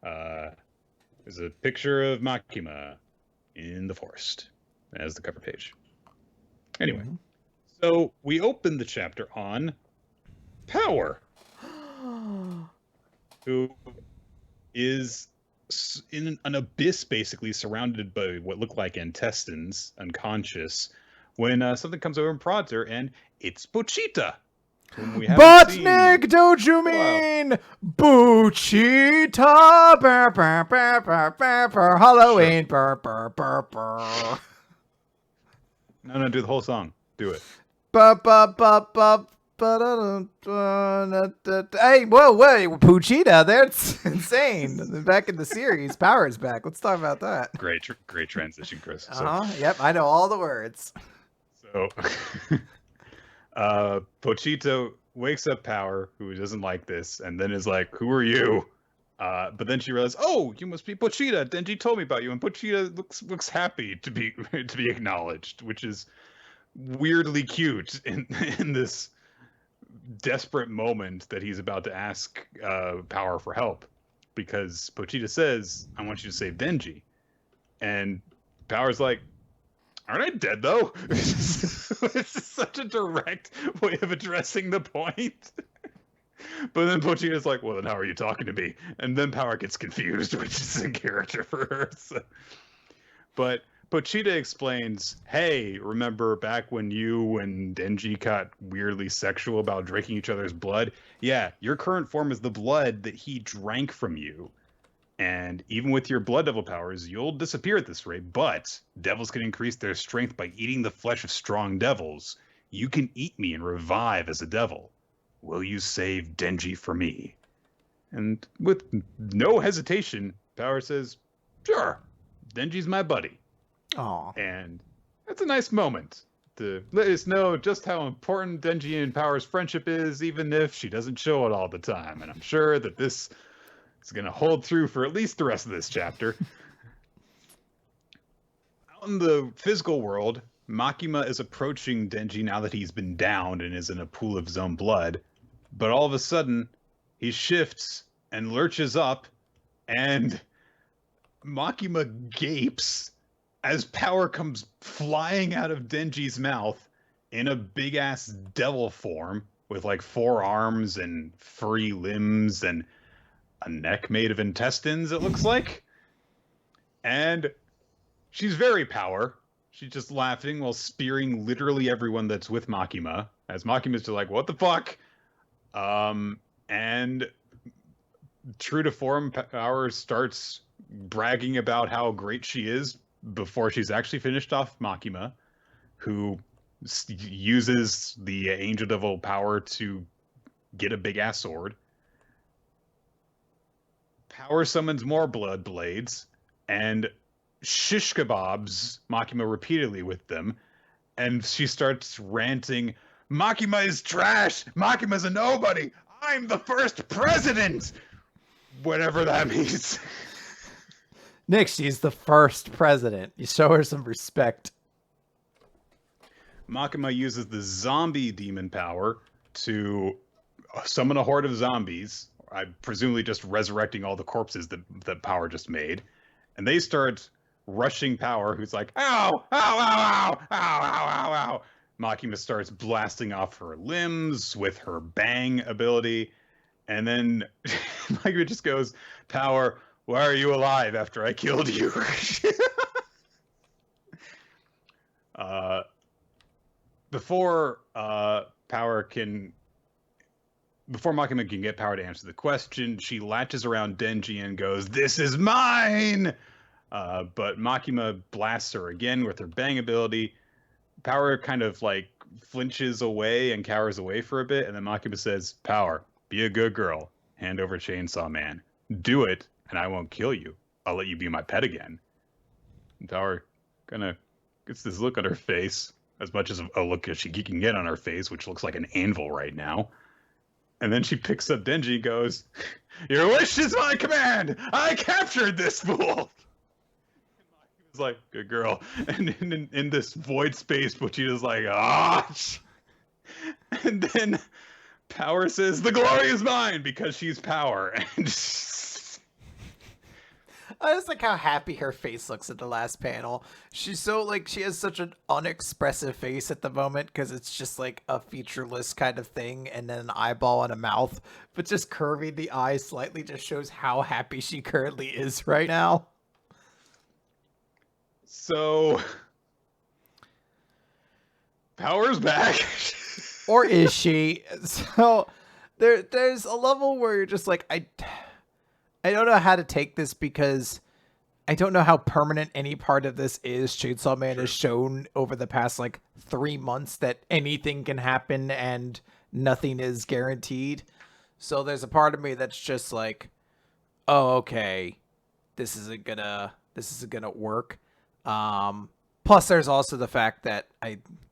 There's a picture of Makima in the forest as the cover page. Anyway, so we open the chapter on Power, who is in an abyss, basically surrounded by what look like intestines, unconscious, when something comes over and prods her, and it's Pochita. Botnik, don't you mean Buchita? Burr, burr, burr, burr, burr, burr, Halloween. Burr, burr, burr, burr. No, do the whole song. Do it. Hey, whoa, Puchita, that's insane. Back in the series, Power's back. Let's talk about that. Great transition, Chris. Yep, I know all the words. So, Pochita wakes up Power, who doesn't like this, and then is like, "Who are you?" But then she realizes, "Oh, you must be Pochita. Denji told me about you." And Pochita looks happy to be acknowledged, which is weirdly cute in this desperate moment that he's about to ask Power for help, because Pochita says, "I want you to save Denji," and Power's like, "Aren't I dead though?" It's such a direct way of addressing the point. But then Pochita's like, "Well, then how are you talking to me?" And then Power gets confused, which is in character for her. So. But Pochita explains, hey, remember back when you and Denji got weirdly sexual about drinking each other's blood? Yeah, your current form is the blood that he drank from you. And even with your blood devil powers, you'll disappear at this rate, but devils can increase their strength by eating the flesh of strong devils. You can eat me and revive as a devil. Will you save Denji for me? And with no hesitation, Power says, sure, Denji's my buddy. Aw. And that's a nice moment to let us know just how important Denji and Power's friendship is, even if she doesn't show it all the time. And I'm sure that this is going to hold through for at least the rest of this chapter. Out in the physical world, Makima is approaching Denji now that he's been downed and is in a pool of his own blood. But all of a sudden, he shifts and lurches up, and Makima gapes as Power comes flying out of Denji's mouth in a big-ass devil form with like 4 arms and furry limbs and a neck made of intestines, it looks like. And she's very Power. She's just laughing while spearing literally everyone that's with Makima, as Makima's just like, what the fuck? And true to form, Power starts bragging about how great she is before she's actually finished off Makima, who uses the Angel Devil power to get a big-ass sword. Power summons more blood blades, and shish kebabs Makima repeatedly with them, and she starts ranting, Makima is trash! Makima's a nobody! I'm the first president! Whatever that means. Nick, she's the first president. You show her some respect. Makima uses the zombie demon power to summon a horde of zombies, presumably just resurrecting all the corpses that Power just made. And they start rushing Power, who's like, ow, ow, ow, ow, ow, ow, ow, ow. Makima starts blasting off her limbs with her bang ability. And then Makima just goes, Power, why are you alive after I killed you? Before Makima can get Power to answer the question, she latches around Denji and goes, this is mine! But Makima blasts her again with her bang ability. Power kind of like flinches away and cowers away for a bit, and then Makima says, Power, be a good girl. Hand over Chainsaw Man. Do it, and I won't kill you. I'll let you be my pet again. And Power kind of gets this look on her face, as much as a look as she can get on her face, which looks like an anvil right now. And then she picks up Denji and goes, your wish is my command! I captured this fool! It's like, good girl. And in this void space, Pochita's like, ah! And then Power says, the glory is mine, because she's Power. And I just like how happy her face looks at the last panel. She's so like, she has such an unexpressive face at the moment because it's just like a featureless kind of thing and then an eyeball and a mouth. But just curving the eyes slightly just shows how happy she currently is right now. So, Power's back. Or is she? So, there's a level where you're just like, I don't know how to take this because I don't know how permanent any part of this is. Chainsaw Man has shown over the past like 3 months that anything can happen and nothing is guaranteed. So there's a part of me that's just like, oh, okay, this isn't gonna work. Plus there's also the fact that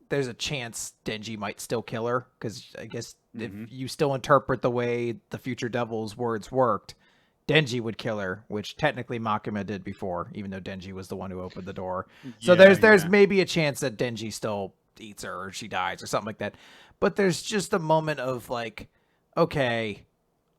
there's a chance Denji might still kill her, because I guess if you still interpret the way the future devil's words worked, Denji would kill her, which technically Makima did before, even though Denji was the one who opened the door. So there's maybe a chance that Denji still eats her or she dies or something like that. But there's just a moment of like, okay,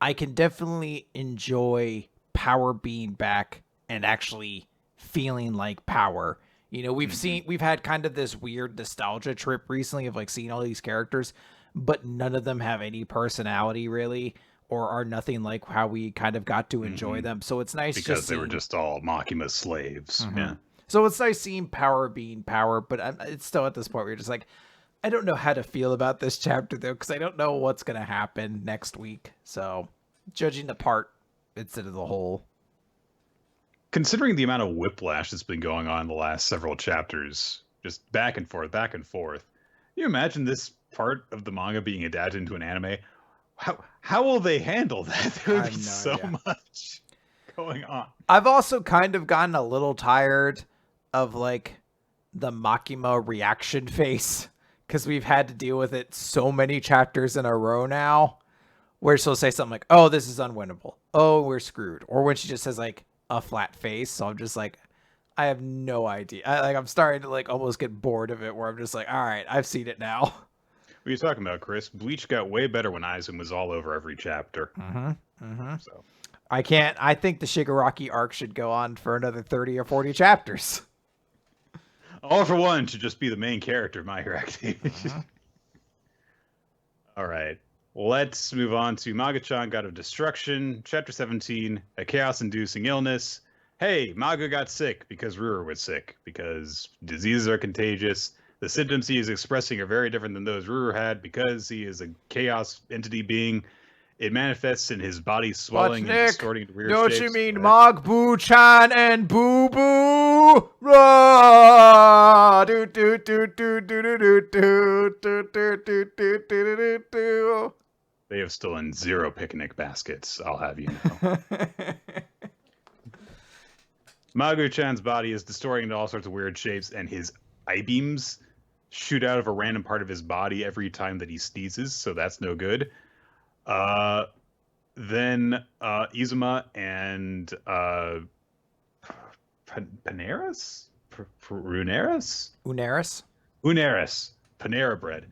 I can definitely enjoy Power being back and actually feeling like Power. You know, we've had kind of this weird nostalgia trip recently of like seeing all these characters, but none of them have any personality really, or are nothing like how we kind of got to enjoy them. So it's nice because they were just all Makima's slaves. Yeah. So it's nice seeing power being power, but it's still at this point where you're just like, I don't know how to feel about this chapter, though, because I don't know what's going to happen next week. So judging the part instead of the whole. Considering the amount of whiplash that's been going on in the last several chapters, just back and forth, back and forth, can you imagine this part of the manga being adapted into an anime? How will they handle that? There would be so much going on. I've also kind of gotten a little tired of like the Makima reaction face because we've had to deal with it so many chapters in a row now where she'll say something like, oh, this is unwinnable. Oh, we're screwed. Or when she just says like a flat face. So I'm just like, I have no idea. I'm starting to like almost get bored of it where I'm just like, all right, I've seen it now. What are you talking about, Chris? Bleach got way better when Aizen was all over every chapter. So I think the Shigaraki arc should go on for another 30 or 40 chapters. All for One should just be the main character of My Hero Academia. All right. Let's move on to Magu-chan, God of Destruction, Chapter 17, A Chaos-Inducing Illness. Hey, Magu got sick because Ruru was sick, because diseases are contagious. The symptoms he is expressing are very different than those Ruru had because he is a chaos entity being. It manifests in his body swelling and distorting into weird shapes. Don't you mean Magu-chan and Boo Boo? Do do do do do do do do do do do do do. They have stolen 0 picnic baskets, I'll have you know. Magu-chan's body is distorting into all sorts of weird shapes, and his I-beams shoot out of a random part of his body every time that he sneezes, so that's no good. Then Izuma and Paneras? Uneris, Panera Bread.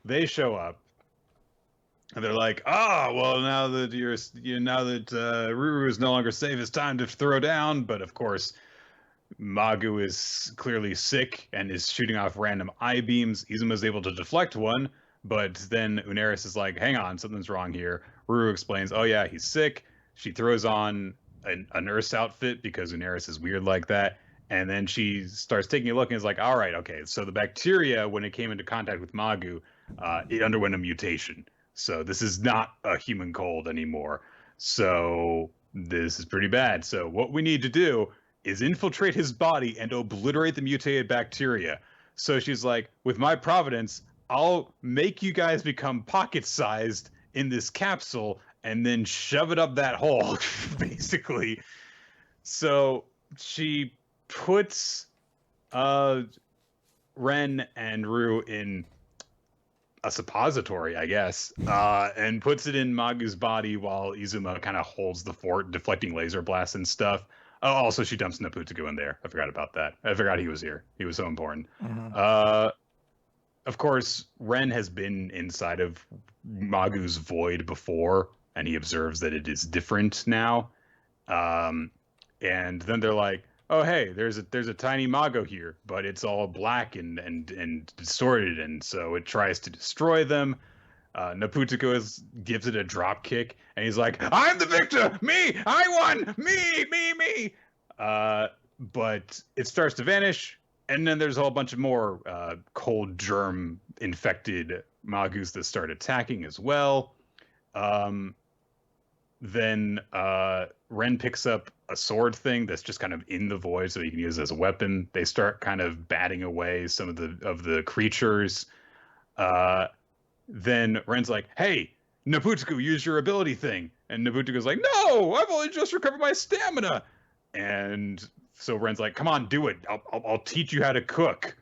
They show up. And they're like, well, now that Ruru is no longer safe, it's time to throw down. But of course, Magu is clearly sick and is shooting off random I-beams. Izuma is able to deflect one, but then Uneris is like, hang on, something's wrong here. Ruru explains, oh yeah, he's sick. She throws on a nurse outfit because Uneris is weird like that. And then she starts taking a look and is like, all right, okay, so the bacteria, when it came into contact with Magu, it underwent a mutation. So this is not a human cold anymore. So this is pretty bad. So what we need to do is infiltrate his body and obliterate the mutated bacteria. So she's like, with my providence, I'll make you guys become pocket-sized in this capsule and then shove it up that hole, basically. So she puts Ren and Rue in a suppository, I guess, and puts it in Magu's body while Izuma kind of holds the fort, deflecting laser blasts and stuff. Oh, also, she dumps Naputuku in there. I forgot about that. I forgot he was here. He was so important. Of course, Ren has been inside of Magu's void before, and he observes that it is different now. And then they're like, oh, hey, there's a tiny Mago here, but it's all black and distorted, and so it tries to destroy them. Naputuko gives it a drop kick, and he's like, I'm the victor! Me! I won! Me! But it starts to vanish, and then there's a whole bunch of more cold germ-infected Magus that start attacking as well. Then Ren picks up a sword thing that's just kind of in the void so he can use it as a weapon. They start kind of batting away some of the creatures. Then Ren's like, hey, Naputuku, use your ability thing. And Naputuku's like, no, I've only just recovered my stamina. And so Ren's like, come on, do it. I'll teach you how to cook.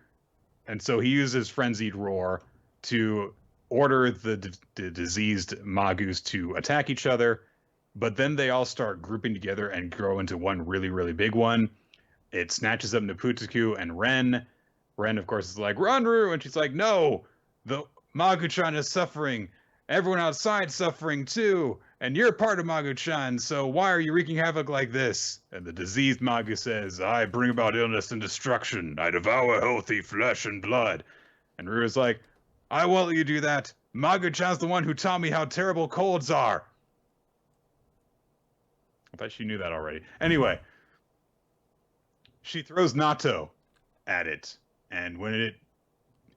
And so he uses Frenzied Roar to order the diseased Magus to attack each other. But then they all start grouping together and grow into one really, really big one. It snatches up Naputuku and Ren. Ren, of course, is like, run, Ruru! And she's like, no, the Magu-chan is suffering. Everyone outside's suffering too. And you're part of Magu-chan, so why are you wreaking havoc like this? And the diseased Magu says, I bring about illness and destruction. I devour healthy flesh and blood. And Ruru's like, I won't let you do that. Magu-chan's the one who taught me how terrible colds are. I thought she knew that already. Anyway, she throws natto at it, and when it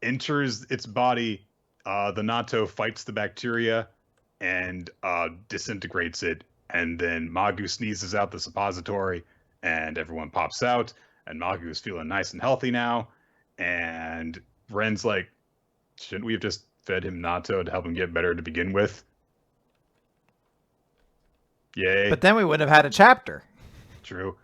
enters its body, the natto fights the bacteria and disintegrates it. And then Magu sneezes out the suppository, and everyone pops out. And Magu is feeling nice and healthy now. And Ren's like, shouldn't we have just fed him natto to help him get better to begin with? Yay. But then we would have had a chapter. True.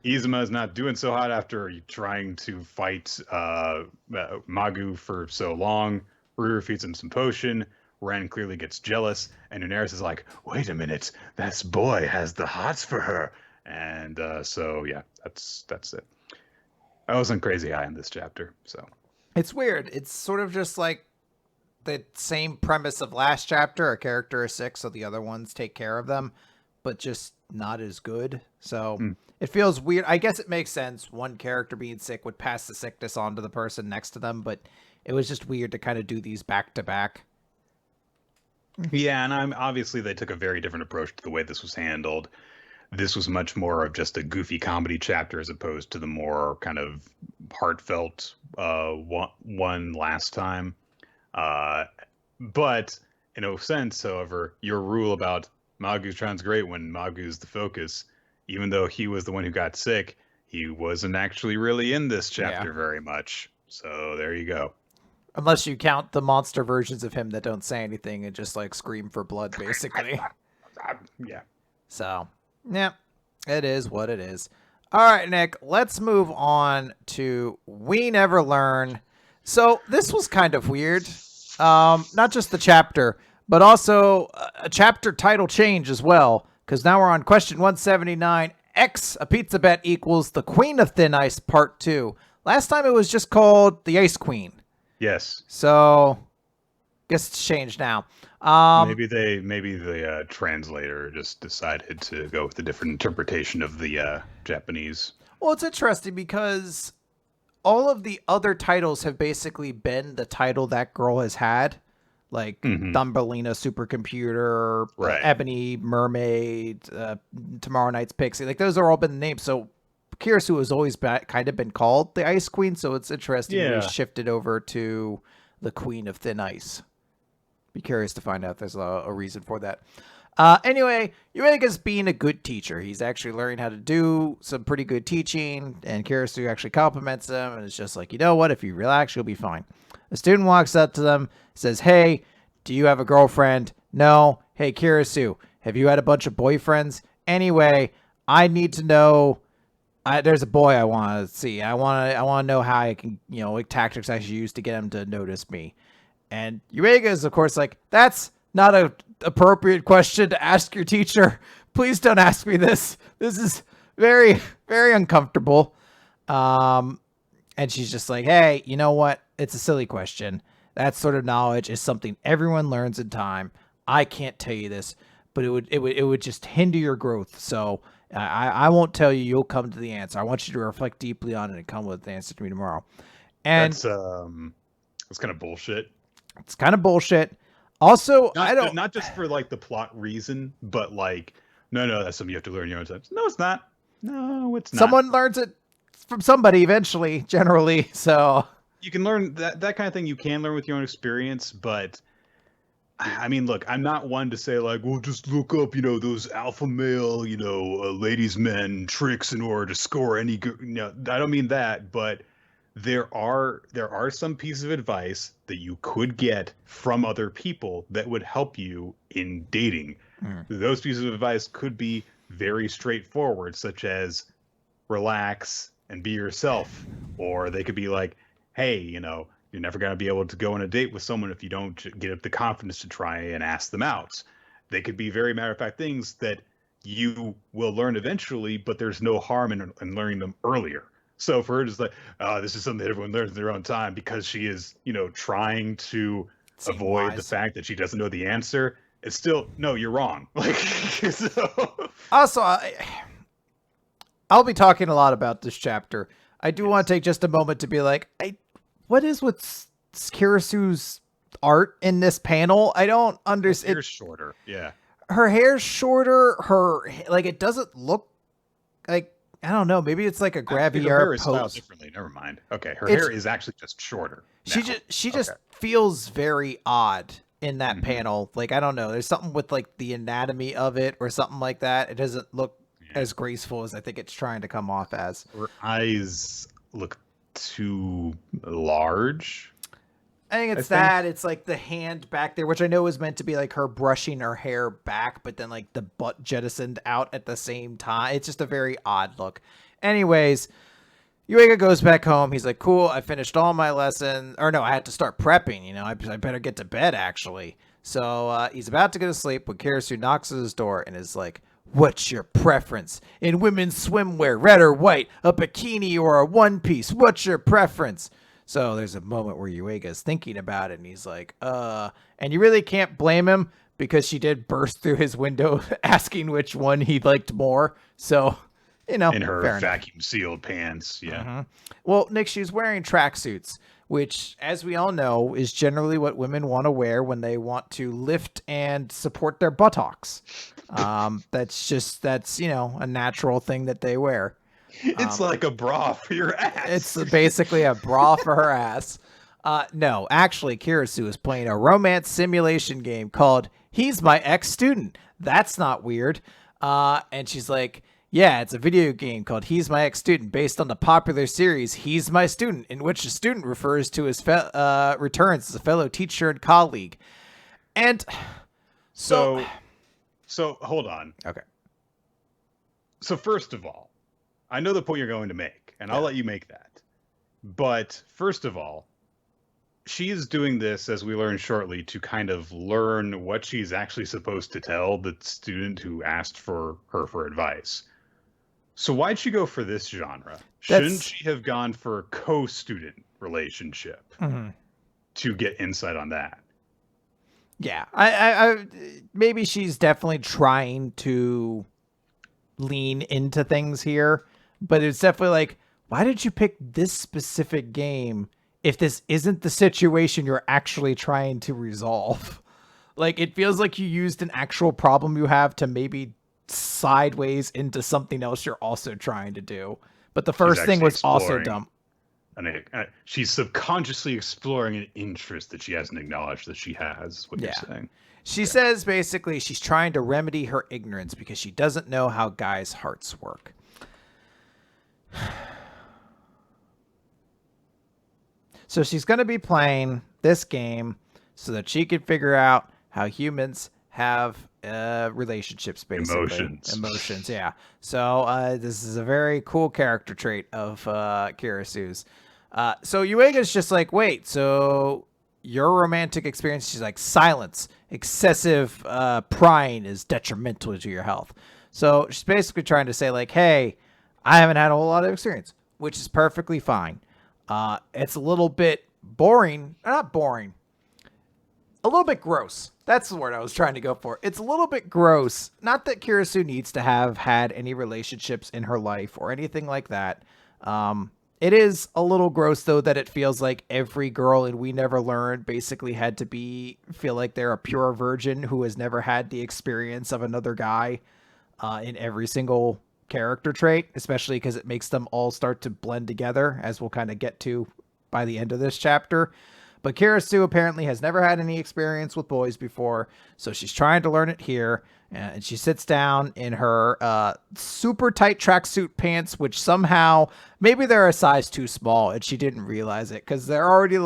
Izuma is not doing so hot after trying to fight Magu for so long. Ruru feeds him some potion. Ren clearly gets jealous, and Daenerys is like, wait a minute, this boy has the hots for her. And so, yeah, that's it. I wasn't crazy high in this chapter, so. It's weird. It's sort of just like the same premise of last chapter. A character is sick, so the other ones take care of them, but just not as good. So it feels weird. I guess it makes sense. One character being sick would pass the sickness on to the person next to them, but it was just weird to kind of do these back to back. Yeah, and obviously they took a very different approach to the way this was handled. This was much more of just a goofy comedy chapter as opposed to the more kind of heartfelt one last time. But in a sense, however, your rule about Magu-chan's great when Magu's the focus, even though he was the one who got sick, he wasn't actually really in this chapter very much. So there you go. Unless you count the monster versions of him that don't say anything and just like scream for blood, basically. Yeah. So, yeah, it is what it is. All right, Nick, let's move on to We Never Learn. So this was kind of weird. Not just the chapter, but also a chapter title change as well. Because now we're on question 179. X, a pizza bet equals the Queen of Thin Ice Part 2. Last time it was just called the Ice Queen. Yes. So, guess it's changed now. Maybe the translator just decided to go with a different interpretation of the Japanese. Well, it's interesting because all of the other titles have basically been the title that girl has had, like Thumbelina Supercomputer, right. Ebony Mermaid, Tomorrow Night's Pixie. Like those are all been the names. So Kirisu has always kind of been called the Ice Queen, so it's interesting we shifted over to the Queen of Thin Ice. Be curious to find out if there's a reason for that. Anyway, Yuega's being a good teacher. He's actually learning how to do some pretty good teaching, and Kirisu actually compliments him, and it's just like, you know what? If you relax, you'll be fine. A student walks up to them, says, hey, do you have a girlfriend? No. Hey, Kirisu, have you had a bunch of boyfriends? Anyway, I need to know... there's a boy I want to see. I want to know how I can, like tactics I should use to get him to notice me. And Yuega is, of course, like, that's not an appropriate question to ask your teacher. Please don't ask me this. This is very, very uncomfortable. And she's just like, hey, you know what? It's a silly question. That sort of knowledge is something everyone learns in time. I can't tell you this, but it would just hinder your growth. So I won't tell you. You'll come to the answer. I want you to reflect deeply on it and come with the answer to me tomorrow. And that's kind of bullshit. It's kind of bullshit. Also, not just for like the plot reason, but like, no, that's something you have to learn your own time. No, it's not. No, it's not. Someone learns it from somebody eventually, generally. So you can learn that kind of thing. You can learn with your own experience, but I mean, look, I'm not one to say like, well, just look up, those alpha male, ladies' men tricks in order to score any good. I don't mean that, but there are some pieces of advice that you could get from other people that would help you in dating. Those pieces of advice could be very straightforward, such as relax and be yourself. Or they could be like, hey, you're never going to be able to go on a date with someone if you don't get up the confidence to try and ask them out. They could be very matter-of-fact things that you will learn eventually, but there's no harm in learning them earlier. So for her, just like, this is something that everyone learns in their own time because she is, trying to avoid the fact that she doesn't know the answer. It's still, no, you're wrong. Like, so. Also, I'll be talking a lot about this chapter. I do want to take just a moment to be like, what is with Kirisu's art in this panel? I don't understand. Her hair's shorter. Yeah. Her hair's shorter. It doesn't look like I don't know. Maybe it's like a Actually, her hair grabbier is styled pose. differently. Never mind. Okay, her It's hair is actually just shorter she now. just Okay. feels very odd in that Hmm. panel. Like I don't know. There's something with like the anatomy of it or something like that. It doesn't look Yeah. as graceful as I think it's trying to come off as. Her eyes look too large, I think I it's think. that. It's like the hand back there, which I know is meant to be like her brushing her hair back, but then like the butt jettisoned out at the same time. It's just a very odd look. Anyways, Yuega goes back home. He's like, cool, I finished all my lessons. Or no, I had to start prepping. I better get to bed, actually. So he's about to go to sleep when Kirisu knocks at his door and is like, what's your preference? In women's swimwear, red or white? A bikini or a one piece? What's your preference? So there's a moment where Yuega's thinking about it and he's like, and you really can't blame him because she did burst through his window asking which one he liked more. So, In her fair enough. vacuum sealed pants. Yeah. Mhm. Well, Nick, she's wearing tracksuits, which, as we all know, is generally what women want to wear when they want to lift and support their buttocks. That's a natural thing that they wear. It's like a bra for your ass. It's basically a bra for her ass. No, actually, Kirisu is playing a romance simulation game called He's My Ex-Student. That's not weird. And she's like, yeah, it's a video game called He's My Ex-Student based on the popular series He's My Student, in which a student refers to his returns as a fellow teacher and colleague. And So hold on. okay. So first of all, I know the point you're going to make, and I'll let you make that. But first of all, she is doing this, as we learn shortly, to kind of learn what she's actually supposed to tell the student who asked for her for advice. So why'd she go for this genre? Shouldn't she have gone for a co-student relationship to get insight on that? Yeah, I maybe she's definitely trying to lean into things here, but it's definitely like, why did you pick this specific game if this isn't the situation you're actually trying to resolve? Like, it feels like you used an actual problem you have to maybe sideways into something else you're also trying to do. But the first thing was also dumb. And she's subconsciously exploring an interest that she hasn't acknowledged that she has, is what you're saying. She says basically she's trying to remedy her ignorance because she doesn't know how guys' hearts work. So she's going to be playing this game so that she can figure out how humans have relationships, basically. Emotions, yeah. So this is a very cool character trait of Kirisu's. So Yuega's just like, wait, so your romantic experience, she's like, silence. Excessive prying is detrimental to your health. So she's basically trying to say, like, hey, I haven't had a whole lot of experience, which is perfectly fine. It's a little bit boring. Not boring. A little bit gross. That's the word I was trying to go for. It's a little bit gross. Not that Kirisu needs to have had any relationships in her life or anything like that. It is a little gross, though, that it feels like every girl in We Never Learned basically had to feel like they're a pure virgin who has never had the experience of another guy in every single character trait, especially because it makes them all start to blend together, as we'll kind of get to by the end of this chapter. But Kirisu apparently has never had any experience with boys before, so she's trying to learn it here. And she sits down in her super tight tracksuit pants, which somehow, maybe they're a size too small, and she didn't realize it because it's already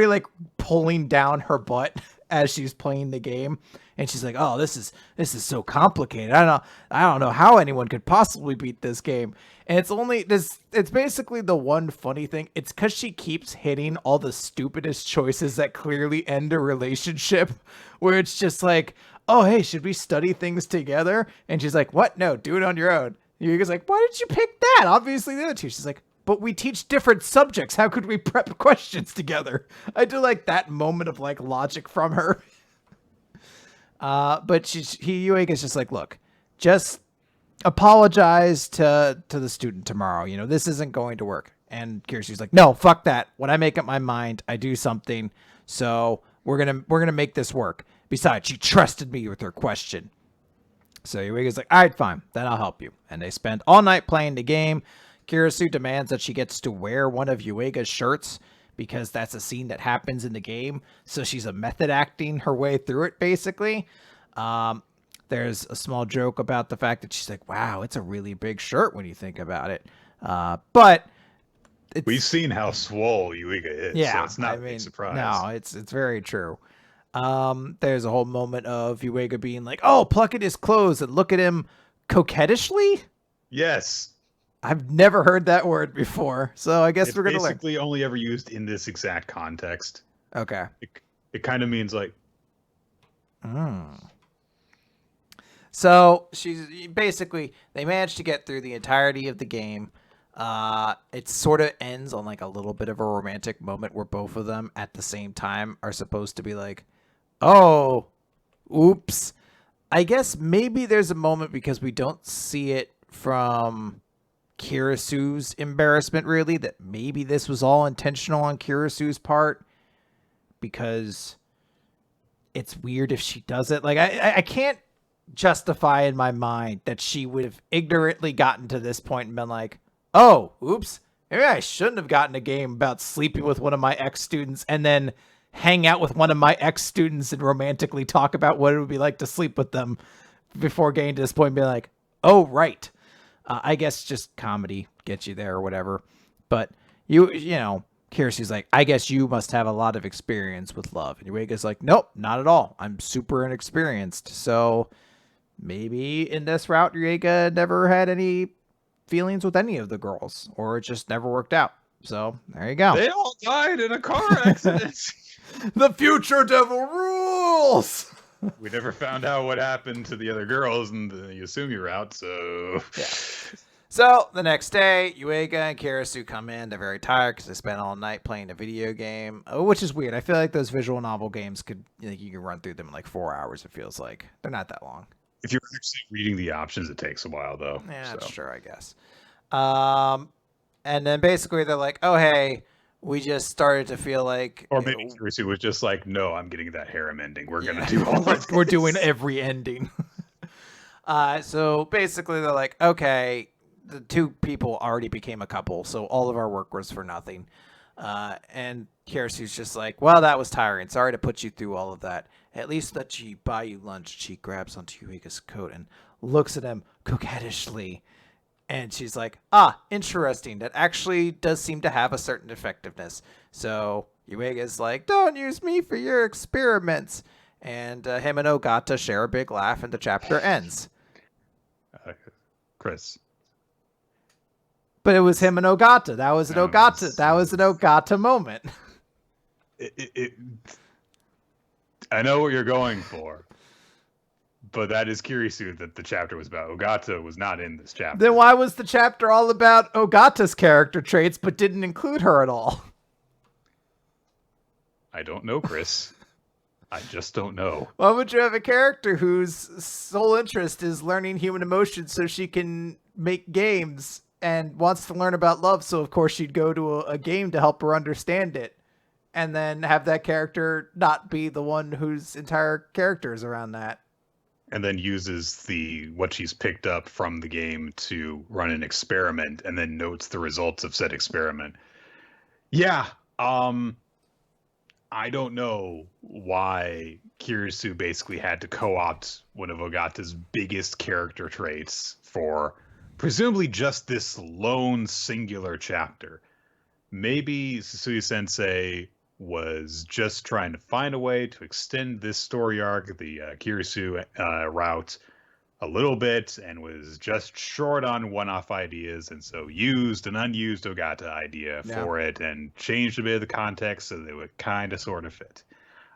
like pulling down her butt as she's playing the game. And she's like, "Oh, this is so complicated. I don't know how anyone could possibly beat this game." And it's basically the one funny thing. It's because she keeps hitting all the stupidest choices that clearly end a relationship, where it's just like, "Oh, hey, should we study things together?" And she's like, "What? No, do it on your own." Yuga's like, "Why did you pick that? Obviously the other two." She's like, "But we teach different subjects. How could we prep questions together?" I do like that moment of like logic from her. But Yuega's just like, look, just apologize to the student tomorrow. This isn't going to work. And Kirisu's like, no, fuck that. When I make up my mind, I do something. So we're gonna make this work. Besides, she trusted me with her question. So Yuiga's like, all right, fine, then I'll help you. And they spend all night playing the game. Kirisu demands that she gets to wear one of Yuiga's shirts because that's a scene that happens in the game. So she's a method acting her way through it, basically. There's a small joke about the fact that she's like, wow, it's a really big shirt when you think about it. But we've seen how swole Yuiga is, yeah, so it's not a big surprise. No, it's very true. There's a whole moment of Yuiga being like, oh, pluck at his clothes and look at him coquettishly? Yes. I've never heard that word before, so I guess it's we're going to learn. Basically only ever used in this exact context. Okay. It kind of means like... So she's basically, they managed to get through the entirety of the game. It sort of ends on like a little bit of a romantic moment where both of them at the same time are supposed to be like, oh, oops. I guess maybe there's a moment because we don't see it from Kirisu's embarrassment really, that maybe this was all intentional on Kirisu's part, because it's weird if she does it. Like I can't justify in my mind that she would have ignorantly gotten to this point and been like, oh, oops, maybe I shouldn't have gotten a game about sleeping with one of my ex-students and then hang out with one of my ex-students and romantically talk about what it would be like to sleep with them before getting to this point and be like, oh, right. I guess just comedy gets you there or whatever. But you know, Kirsty's like, I guess you must have a lot of experience with love. And Yuiga's like, nope, not at all. I'm super inexperienced. So maybe in this route, Yuiga never had any feelings with any of the girls, or it just never worked out. So there you go. They all died in a car accident. The future devil rules. We never found out what happened to the other girls in the Yasumi route, so... Yeah. So, the next day, Yuiga and Kirisu come in. They're very tired because they spent all night playing a video game, which is weird. I feel like those visual novel games could, you can run through them in like 4 hours, it feels like. They're not that long. If you're actually reading the options, it takes a while, though. Yeah, that's true, I guess. And then basically they're like, oh, hey, we just started to feel like... Or maybe Kirisu was just like, no, I'm getting that harem ending. We're going to do all of this. We're doing every ending. So basically they're like, okay, the two people already became a couple, so all of our work was for nothing. And Kirisu's just like, well, that was tiring. Sorry to put you through all of that. At least let she buy you lunch. She grabs onto Yuiga's coat and looks at him coquettishly. And she's like, interesting. That actually does seem to have a certain effectiveness. So Yuiga's like, don't use me for your experiments. And him and Ogata share a big laugh and the chapter ends. Chris. But it was him and Ogata. That was an Ogata. That was an Ogata moment. I know what you're going for. But that is Kirisu that the chapter was about. Ogata was not in this chapter. Then why was the chapter all about Ogata's character traits but didn't include her at all? I don't know, Chris. I just don't know. Why would you have a character whose sole interest is learning human emotions so she can make games and wants to learn about love, so of course she'd go to a game to help her understand it, and then have that character not be the one whose entire character is around that? And then uses what she's picked up from the game to run an experiment and then notes the results of said experiment. Yeah, I don't know why Kirisu basically had to co-opt one of Ogata's biggest character traits for presumably just this lone singular chapter. Maybe Susuyu-sensei was just trying to find a way to extend this story arc, the Kirisu route, a little bit, and was just short on one-off ideas, and so used an unused Ogata idea for it and changed a bit of the context so they would kind of sort of fit.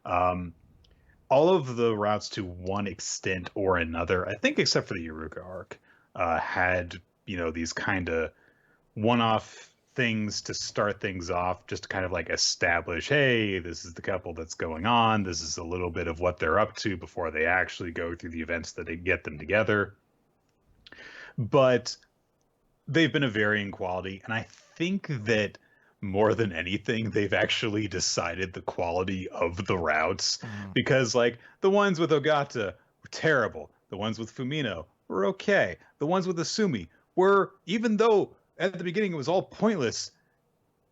All of the routes, to one extent or another, I think except for the Iruka arc, had, these kind of one-off things to start things off, just to kind of like establish, hey, this is the couple that's going on. This is a little bit of what they're up to before they actually go through the events that they get them together. But they've been of varying quality, and I think that more than anything, they've actually decided the quality of the routes, because like the ones with Ogata were terrible. The ones with Fumino were okay. The ones with Asumi were, even though at the beginning it was all pointless,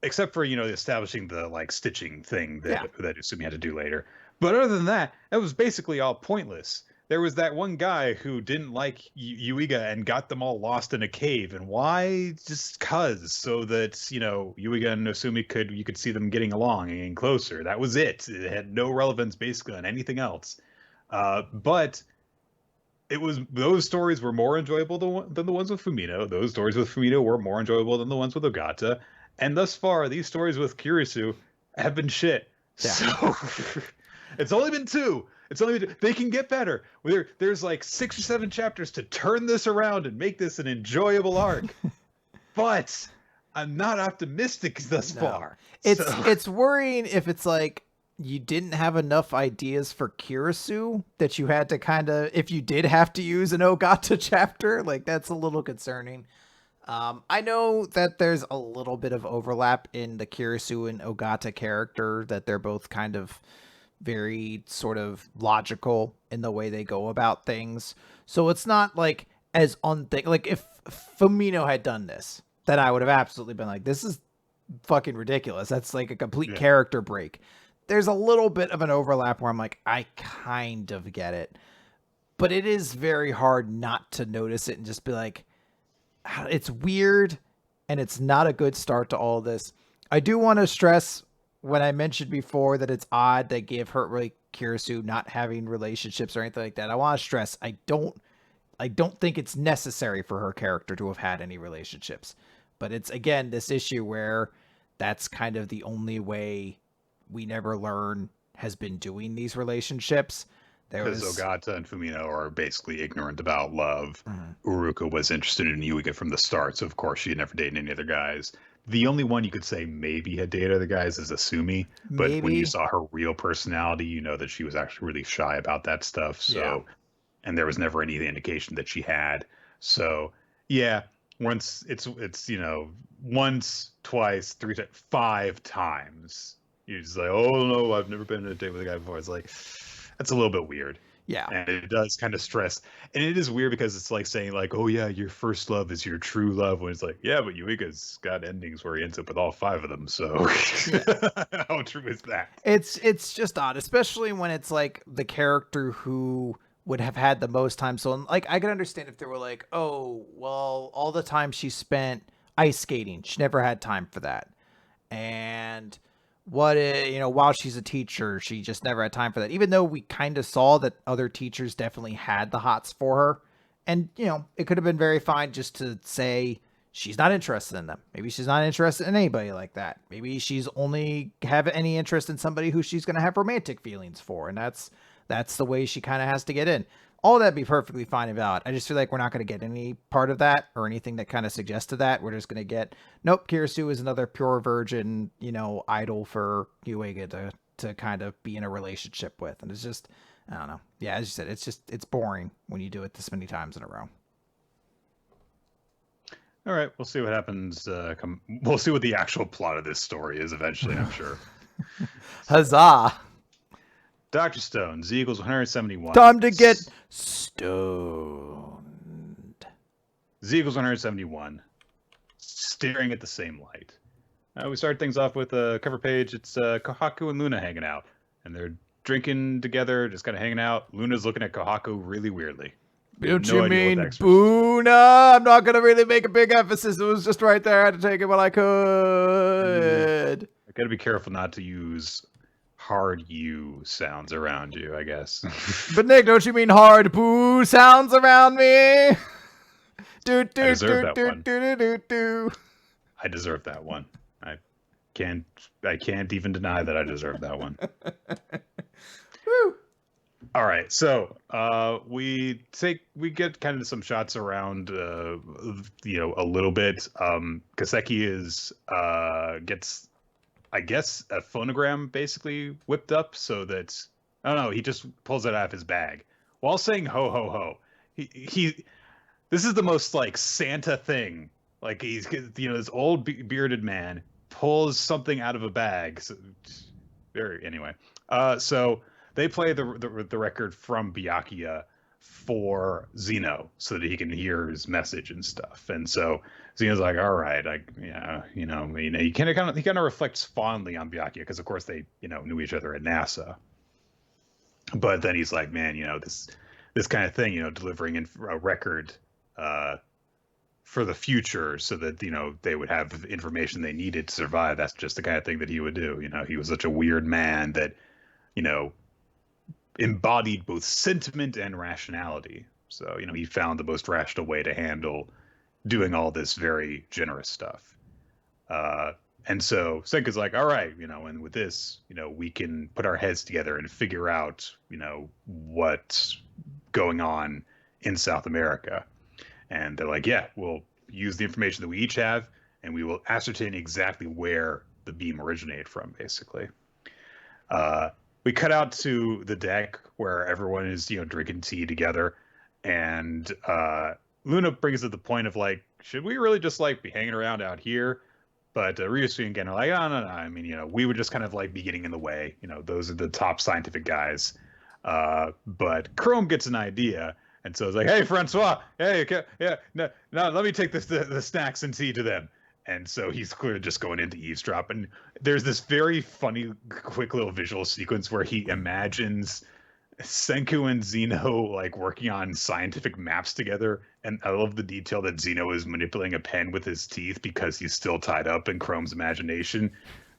except for establishing the like stitching thing that Asumi had to do later. But other than that, it was basically all pointless. There was that one guy who didn't like Yuiga and got them all lost in a cave. And why? Just cause, so that Yuiga and Asumi you could see them getting along and getting closer. That was it. It had no relevance basically on anything else. But those stories were more enjoyable than the ones with Fumino. Those stories with Fumino were more enjoyable than the ones with Ogata. And thus far, these stories with Kirisu have been shit. Yeah. So it's only been two. They can get better. There's like 6 or 7 chapters to turn this around and make this an enjoyable arc. But I'm not optimistic thus far. It's worrying if it's like you didn't have enough ideas for Kirisu that you had to if you did have to use an Ogata chapter, like that's a little concerning. I know that there's a little bit of overlap in the Kirisu and Ogata character, that they're both kind of very sort of logical in the way they go about things. So it's not like as like if Fumino had done this, then I would have absolutely been like, this is fucking ridiculous. That's like a complete character break. There's a little bit of an overlap where I'm like, I kind of get it, but it is very hard not to notice it and just be like, it's weird and it's not a good start to all this. I do want to stress, when I mentioned before that it's odd they gave her like Kirisu not having relationships or anything like that, I want to stress I don't think it's necessary for her character to have had any relationships. But it's again this issue where that's kind of the only way we never learn has been doing these relationships. Because Ogata and Fumino are basically ignorant about love. Uruka was interested in Yuiga from the start, so of course she had never dated any other guys. The only one you could say maybe had dated other guys is Asumi, but when you saw her real personality, you know that she was actually really shy about that stuff. So, and there was never any indication that she had. So, once once, twice, 3 times, 5 times, you're just like, oh no, I've never been on a date with a guy before. It's like, that's a little bit weird. Yeah. And it does kind of stress. And it is weird because it's like saying like, oh yeah, your first love is your true love. When it's like, yeah, but Yuiga's got endings where he ends up with all 5 of them. So how true is that? It's just odd, especially when it's like the character who would have had the most time. So like, I can understand if they were like, oh, well, all the time she spent ice skating, she never had time for that. And while she's a teacher, she just never had time for that. Even though we kind of saw that other teachers definitely had the hots for her. And, it could have been very fine just to say she's not interested in them. Maybe she's not interested in anybody like that. Maybe she's only have any interest in somebody who she's going to have romantic feelings for. And that's the way she kind of has to get in. All that'd be perfectly fine and valid. I just feel like we're not going to get any part of that or anything that kind of suggested that. We're just going to get, nope, Kirisu is another pure virgin, idol for Yuiga to kind of be in a relationship with. And it's just, I don't know. Yeah, as you said, it's boring when you do it this many times in a row. All right, we'll see what happens. We'll see what the actual plot of this story is eventually, I'm sure. Huzzah! Dr. Stone, Z equals 171. Time to get stoned. Z equals 171. Staring at the same light. We start things off with a cover page. It's Kohaku and Luna hanging out. And they're drinking together, just kind of hanging out. Luna's looking at Kohaku really weirdly. Don't you mean Boona? I'm not going to really make a big emphasis. It was just right there. I had to take it while I could. I got to be careful not to use hard U sounds around you, I guess. But Nick, don't you mean hard boo sounds around me? I deserve that one. I can't even deny that I deserve that one. Woo. All right, so we get kind of some shots around, a little bit. Kaseki gets, I guess, a phonogram basically whipped up so that, I don't know, he just pulls it out of his bag while saying ho ho ho. This is the most like Santa thing. Like he's, this old bearded man pulls something out of a bag. So they play the record from Byakuya for Zeno so that he can hear his message and stuff. And so Zeno's like, all right, he kind of reflects fondly on Byakuya because of course they knew each other at NASA. But then he's like, man, this kind of thing, delivering a record for the future so that they would have information they needed to survive. That's just the kind of thing that he would do. He was such a weird man that embodied both sentiment and rationality. So he found the most rational way to handle doing all this very generous stuff. And so Senku's like, all right, and with this, we can put our heads together and figure out, what's going on in South America. And they're like, yeah, we'll use the information that we each have, and we will ascertain exactly where the beam originated from, basically. We cut out to the deck where everyone is, drinking tea together. And Luna brings up the point of like, should we really just like be hanging around out here? But Ryusuke and Gen are like, oh, no. I mean, we would just kind of like be getting in the way. Those are the top scientific guys. But Chrome gets an idea. And so it's like, hey, Francois, hey, okay, yeah, no, let me take the snacks and tea to them. And so he's clearly just going into eavesdrop. And there's this very funny, quick little visual sequence where he imagines Senku and Zeno like working on scientific maps together. And I love the detail that Zeno is manipulating a pen with his teeth because he's still tied up in Chrome's imagination.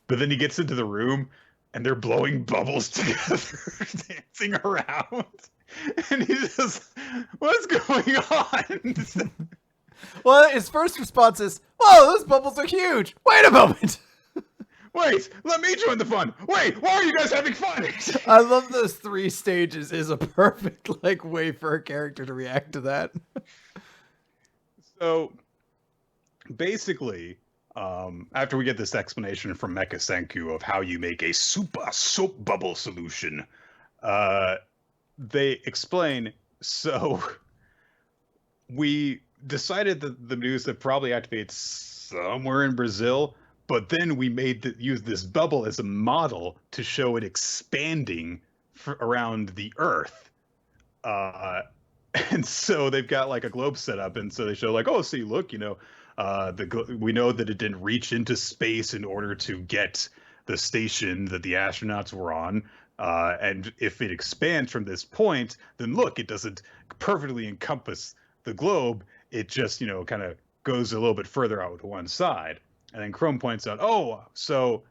But then he gets into the room and they're blowing bubbles together, dancing around. And he's just, what's going on? Well, his first response is, whoa, those bubbles are huge. Wait a moment. Wait, let me join the fun. Wait, why are you guys having fun? I love those 3 stages is a perfect way for a character to react to that. So basically, after we get this explanation from Mecha Senku of how you make a super soap bubble solution, they explain, so we decided that the news that probably activates somewhere in Brazil, but then we use this bubble as a model to show it expanding around the Earth. And so they've got like a globe set up, and so they show like, oh, see, look, we know that it didn't reach into space in order to get the station that the astronauts were on. And if it expands from this point, then look, it doesn't perfectly encompass the globe. It just, kind of goes a little bit further out to one side. And then Chrome points out, oh, so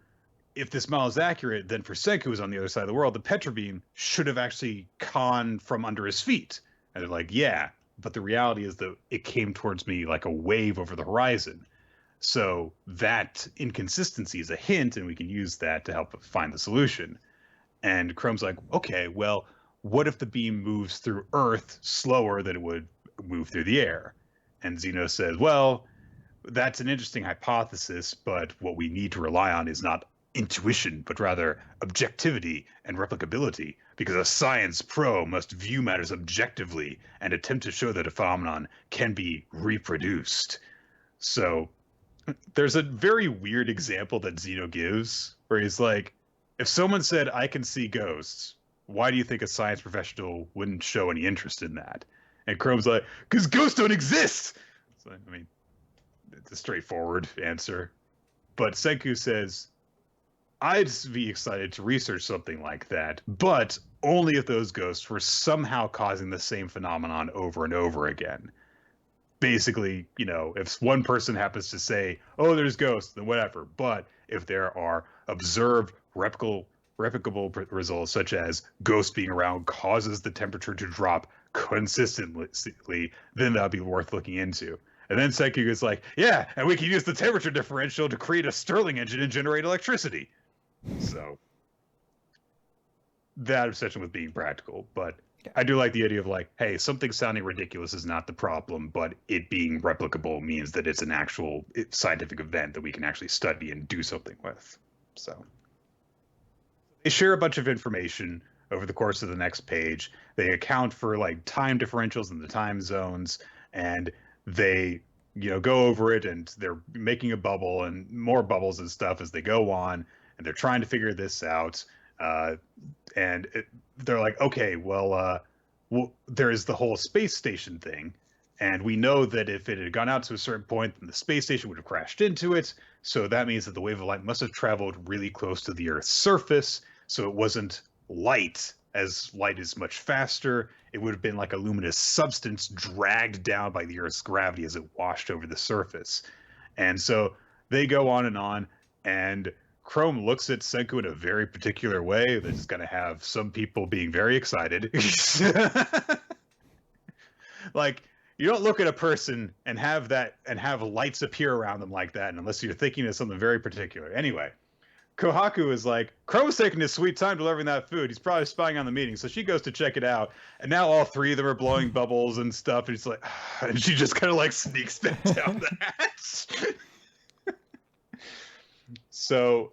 if this model is accurate, then for Senku, who's on the other side of the world, the Petrobeam should have actually gone from under his feet. And they're like, yeah, but the reality is that it came towards me like a wave over the horizon. So that inconsistency is a hint, and we can use that to help find the solution. And Chrome's like, okay, well, what if the beam moves through Earth slower than it would move through the air? And Zeno says, well, that's an interesting hypothesis, but what we need to rely on is not intuition, but rather objectivity and replicability, because a science pro must view matters objectively and attempt to show that a phenomenon can be reproduced. So there's a very weird example that Zeno gives where he's like, if someone said, I can see ghosts, why do you think a science professional wouldn't show any interest in that? And Chrome's like, because ghosts don't exist! So, I mean, it's a straightforward answer. But Senku says, I'd be excited to research something like that, but only if those ghosts were somehow causing the same phenomenon over and over again. Basically, if one person happens to say, oh, there's ghosts, then whatever. But if there are observed replicable results, such as ghosts being around causes the temperature to drop consistently, then that'd be worth looking into. And then Senku is like, yeah, and we can use the temperature differential to create a Stirling engine and generate electricity. So that obsession with being practical. But I do like the idea of like, hey, something sounding ridiculous is not the problem, but it being replicable means that it's an actual scientific event that we can actually study and do something with. So they share a bunch of information over the course of the next page. They account for like time differentials in the time zones, and they go over it, and they're making a bubble and more bubbles and stuff as they go on, and they're trying to figure this out. They're like, okay, well, well, there is the whole space station thing. And we know that if it had gone out to a certain point, then the space station would have crashed into it. So that means that the wave of light must have traveled really close to the Earth's surface. So it wasn't light, as light is much faster. It would have been like a luminous substance dragged down by the Earth's gravity as it washed over the surface. And so they go on, and Chrome looks at Senku in a very particular way that's going to have some people being very excited. Like, you don't look at a person and have lights appear around them like that unless you're thinking of something very particular. Anyway, Kohaku is like, Chrome's taking his sweet time delivering that food. He's probably spying on the meeting. So she goes to check it out. And now all three of them are blowing bubbles and stuff. And she's like, and she just kind of like sneaks back down the hatch. So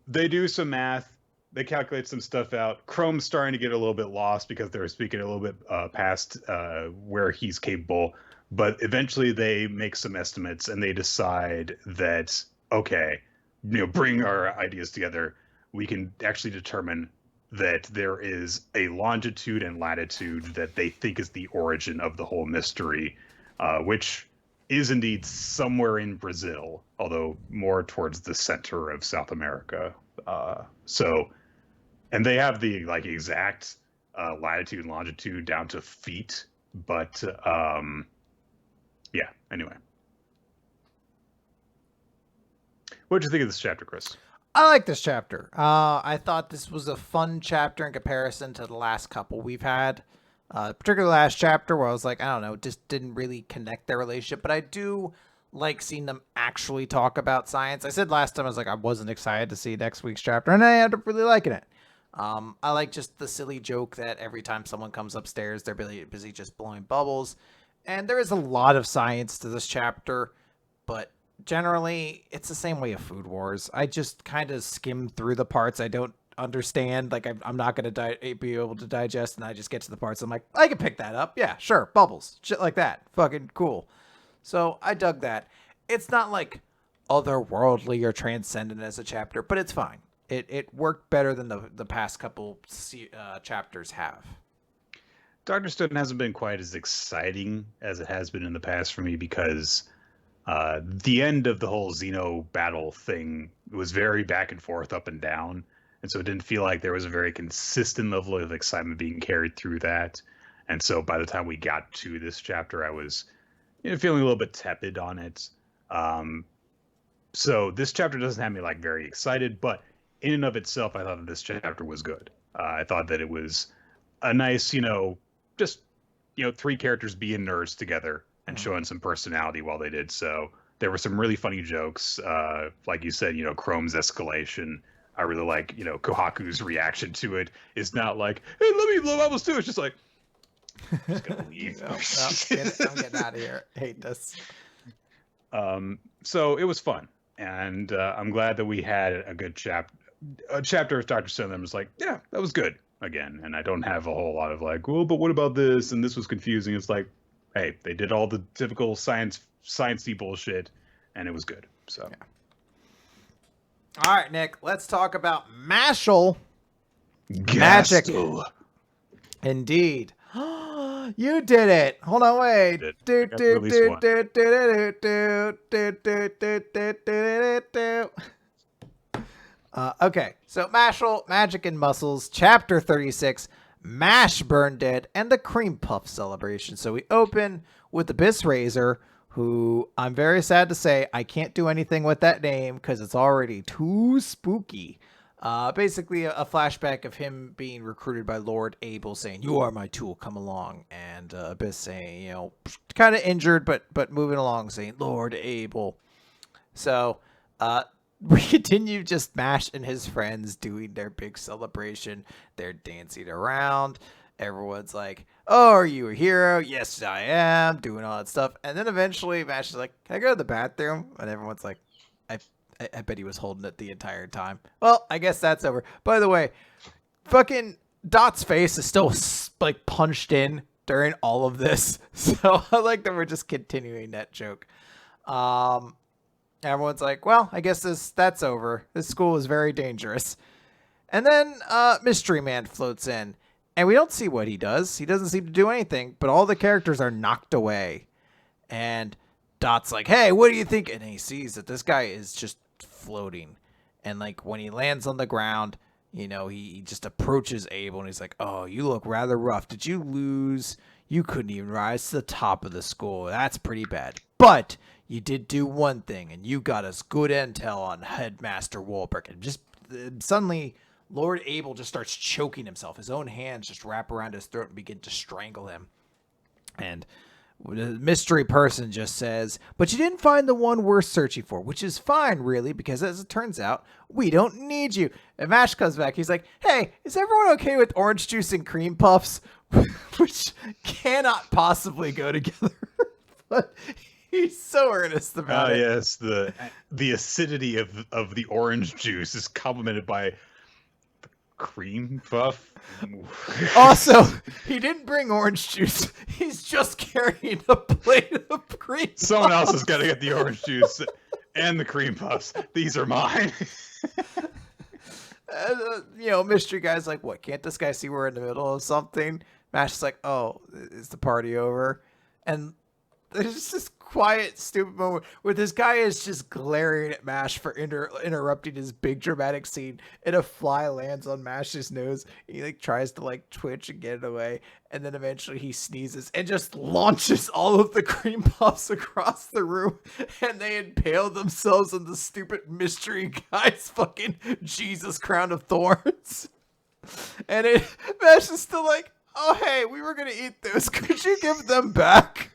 they do some math. They calculate some stuff out. Chrome's starting to get a little bit lost because they were speaking a little bit past where he's capable. But eventually they make some estimates and they decide that, okay, bring our ideas together. We can actually determine that there is a longitude and latitude that they think is the origin of the whole mystery, which is indeed somewhere in Brazil, although more towards the center of South America. And they have the like exact latitude and longitude down to feet, but yeah. Anyway, what did you think of this chapter, Chris? I like this chapter. I thought this was a fun chapter in comparison to the last couple we've had. Particularly last chapter where I was like, I don't know, just didn't really connect their relationship. But I do like seeing them actually talk about science. I said last time, I was like, I wasn't excited to see next week's chapter, and I ended up really liking it. I like just the silly joke that every time someone comes upstairs, they're busy just blowing bubbles. And there is a lot of science to this chapter, but generally, it's the same way of Food Wars. I just kind of skim through the parts I don't understand. Like, I'm not going to be able to digest, and I just get to the parts I'm like, I can pick that up. Yeah, sure. Bubbles. Shit like that. Fucking cool. So I dug that. It's not like otherworldly or transcendent as a chapter, but it's fine. It worked better than the past couple chapters have. Dr. Stone hasn't been quite as exciting as it has been in the past for me because the end of the whole Xeno battle thing was very back and forth, up and down. And so it didn't feel like there was a very consistent level of excitement being carried through that. And so by the time we got to this chapter, I was feeling a little bit tepid on it. So this chapter doesn't have me like very excited, but in and of itself, I thought that this chapter was good. I thought that it was a nice, just, three characters being nerds together and showing some personality while they did so. There were some really funny jokes. Like you said, Chrome's escalation. I really like, Kohaku's reaction to it is not like, hey, let me blow bubbles too. It's just like, I'm just gonna leave. I'm getting out of here. I hate this. So it was fun. And I'm glad that we had a good chapter of Dr. Stone that was like, yeah, that was good again. And I don't have a whole lot of like, well, but what about this? And this was confusing. It's like, hey, they did all the typical sciencey bullshit, and it was good. So, yeah. All right, Nick, let's talk about Mashle. Magic. Indeed. You did it. Hold on, wait. Okay, so Mashle, Magic and Muscles, Chapter 36, Mash Burn Dead, and the Cream Puff Celebration. So we open with Abyss Razor, who I'm very sad to say I can't do anything with that name because it's already too spooky. Basically a flashback of him being recruited by Lord Abel saying, "You are my tool, come along." And Abyss saying, kind of injured, but moving along saying, "Lord Abel." So, we continue just Mash and his friends doing their big celebration. They're dancing around. Everyone's like, "Oh, are you a hero?" "Yes, I am." Doing all that stuff. And then eventually Mash is like, "Can I go to the bathroom?" And everyone's like, I bet he was holding it the entire time. Well, I guess that's over. By the way, fucking Dot's face is still like punched in during all of this. So I like that we're just continuing that joke. Everyone's like, well, I guess that's over. This school is very dangerous. And then Mystery Man floats in. And we don't see what he does. He doesn't seem to do anything, but all the characters are knocked away. And Dot's like, hey, what do you think? And he sees that this guy is just floating. And like when he lands on the ground, he just approaches Abel and he's like, oh, you look rather rough. Did you lose? You couldn't even rise to the top of the school. That's pretty bad. But you did do one thing, and you got us good intel on Headmaster Wolbert. And just suddenly, Lord Abel just starts choking himself. His own hands just wrap around his throat and begin to strangle him. And the mystery person just says, but you didn't find the one we're searching for, which is fine, really, because as it turns out, we don't need you. And Mash comes back. He's like, hey, is everyone okay with orange juice and cream puffs? Which cannot possibly go together. But he's so earnest about it. Yes, the acidity of the orange juice is complemented by the cream puff. Also, he didn't bring orange juice. He's just carrying a plate of cream puffs. Someone else has got to get the orange juice and the cream puffs. These are mine. Mystery guy's like, what? Can't this guy see we're in the middle of something? Mash is like, oh, is the party over? And there's this quiet, stupid moment where this guy is just glaring at Mash for interrupting his big dramatic scene, and a fly lands on Mash's nose. He tries to twitch and get it away, and then eventually he sneezes and just launches all of the cream puffs across the room, and they impale themselves on the stupid mystery guy's fucking Jesus crown of thorns. And Mash is still like, oh hey, we were gonna eat those. Could you give them back?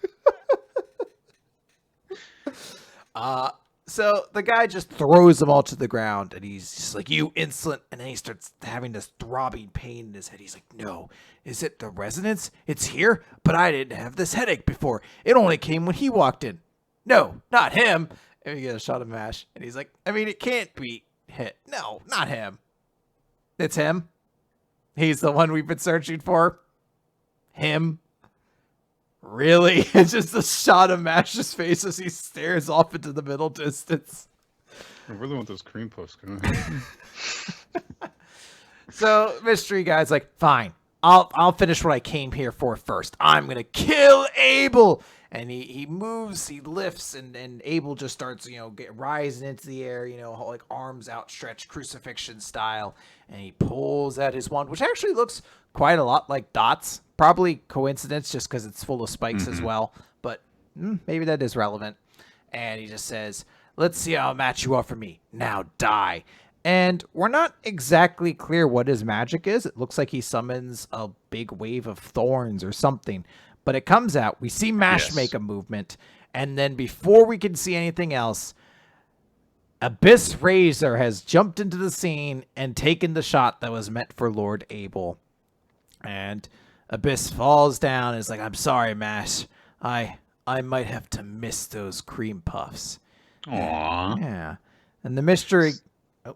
So the guy just throws them all to the ground, and he's just like, you insolent. And then he starts having this throbbing pain in his head. He's like, no, is it the resonance? It's here, but I didn't have this headache before. It only came when he walked in. No, not him. And we get a shot of Mash, and he's like, I mean, it can't be hit. No, not him. It's him. He's the one we've been searching for. Him. Really? It's just a shot of Mash's face as he stares off into the middle distance. I really want those cream puffs. So mystery guy's like, fine, I'll finish what I came here for first. I'm gonna kill Abel. And he moves, he lifts, and Abel just starts, rising into the air, arms outstretched, crucifixion style. And he pulls out his wand, which actually looks quite a lot like Dot's. Probably coincidence, just because it's full of spikes as well. But maybe that is relevant. And he just says, let's see how I'll match you up for me. Now die. And we're not exactly clear what his magic is. It looks like he summons a big wave of thorns or something. But it comes out. We see Mash make a movement. And then before we can see anything else, Abyss Razor has jumped into the scene and taken the shot that was meant for Lord Abel. And Abyss falls down and is like, I'm sorry, Mash. I might have to miss those cream puffs. Aww. Yeah. And the mystery... So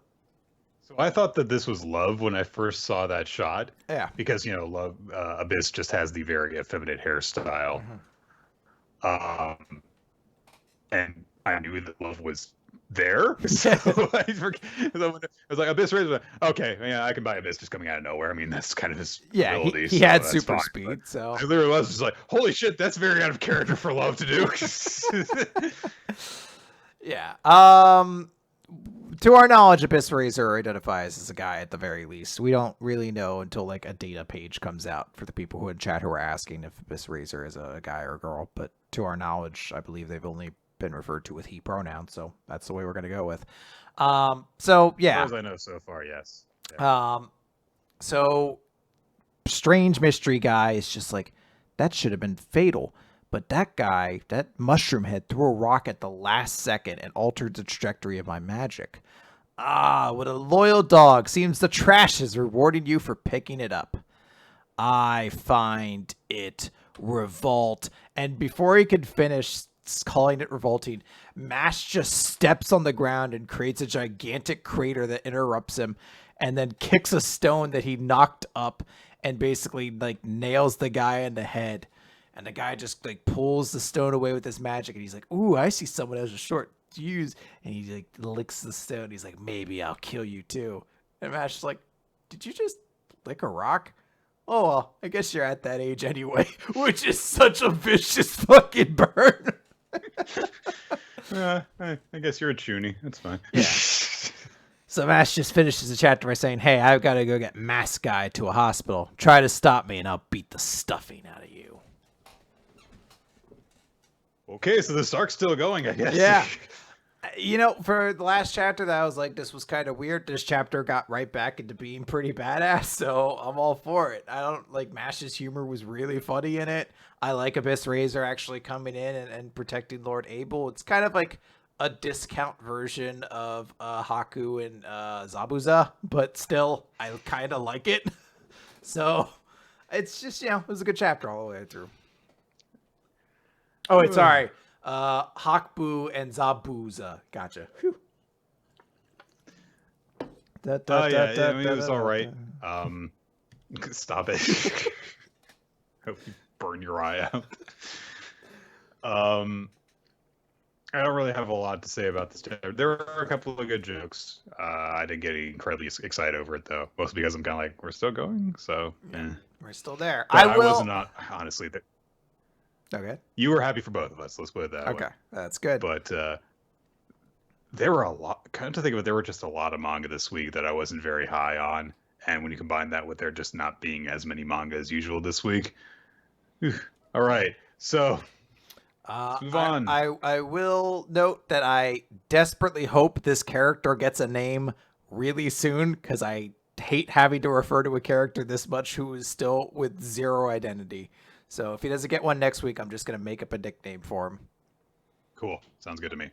I thought that this was Love when I first saw that shot. Yeah. Because, Love, Abyss just has the very effeminate hairstyle. And I knew that Love was there. So I was like, Abyss Razor. Okay, yeah, I can buy Abyss just coming out of nowhere. I mean, that's kind of his ability. He had super speed, so... I literally was just like, holy shit, that's very out of character for Love to do. Yeah. To our knowledge, Abyss Razor identifies as a guy at the very least. We don't really know until a data page comes out for the people who in chat who are asking if Abyss Razor is a guy or a girl. But to our knowledge, I believe they've only been referred to with he pronouns, so that's the way we're going to go with. So yeah. As far as I know so far, yes. Yeah. So strange mystery guy is just like, that should have been fatal. But that guy, that mushroom head, threw a rock at the last second and altered the trajectory of my magic. Ah, what a loyal dog. Seems the trash is rewarding you for picking it up. I find it revolt. And before he could finish calling it revolting, Mash just steps on the ground and creates a gigantic crater that interrupts him, and then kicks a stone that he knocked up and basically nails the guy in the head. And the guy just pulls the stone away with his magic, and he's like, ooh, I see someone has a short fuse. And he licks the stone. He's like, maybe I'll kill you too. And Mash is like, did you just lick a rock? Oh, well, I guess you're at that age anyway, which is such a vicious fucking burn. I guess you're a chuny. That's fine. Yeah. So Mash just finishes the chapter by saying, hey, I've got to go get Mask Guy to a hospital. Try to stop me and I'll beat the stuffing out of you. Okay, so this arc's still going, I guess. Yeah. You know, for the last chapter that I was like, this was kind of weird. This chapter got right back into being pretty badass, so I'm all for it. I don't like Mash's humor was really funny in it. I like Abyss Razor actually coming in and protecting Lord Abel. It's kind of like a discount version of Haku and Zabuza, but still, I kind of like it. So it's just, you know, it was a good chapter all the way through. Oh, it's sorry. Hakbu and Zabuza. Gotcha. Whew. It was all right. Stop it. Hope you burn your eye out. I don't really have a lot to say about this chapter. There were a couple of good jokes. I didn't get incredibly excited over it, though. Mostly because I'm kind of like, we're still going, so... We're still there. I was not, honestly... Okay. You were happy for both of us, let's put it that way. Okay, that's good. But there were a lot... Kind of to think of it, there were just a lot of manga this week that I wasn't very high on. And when you combine that with there just not being as many manga as usual this week... All right, so... Let's move on. I will note that I desperately hope this character gets a name really soon, because I hate having to refer to a character this much who is still with zero identity. So if he doesn't get one next week, I'm just going to make up a nickname for him. Cool. Sounds good to me.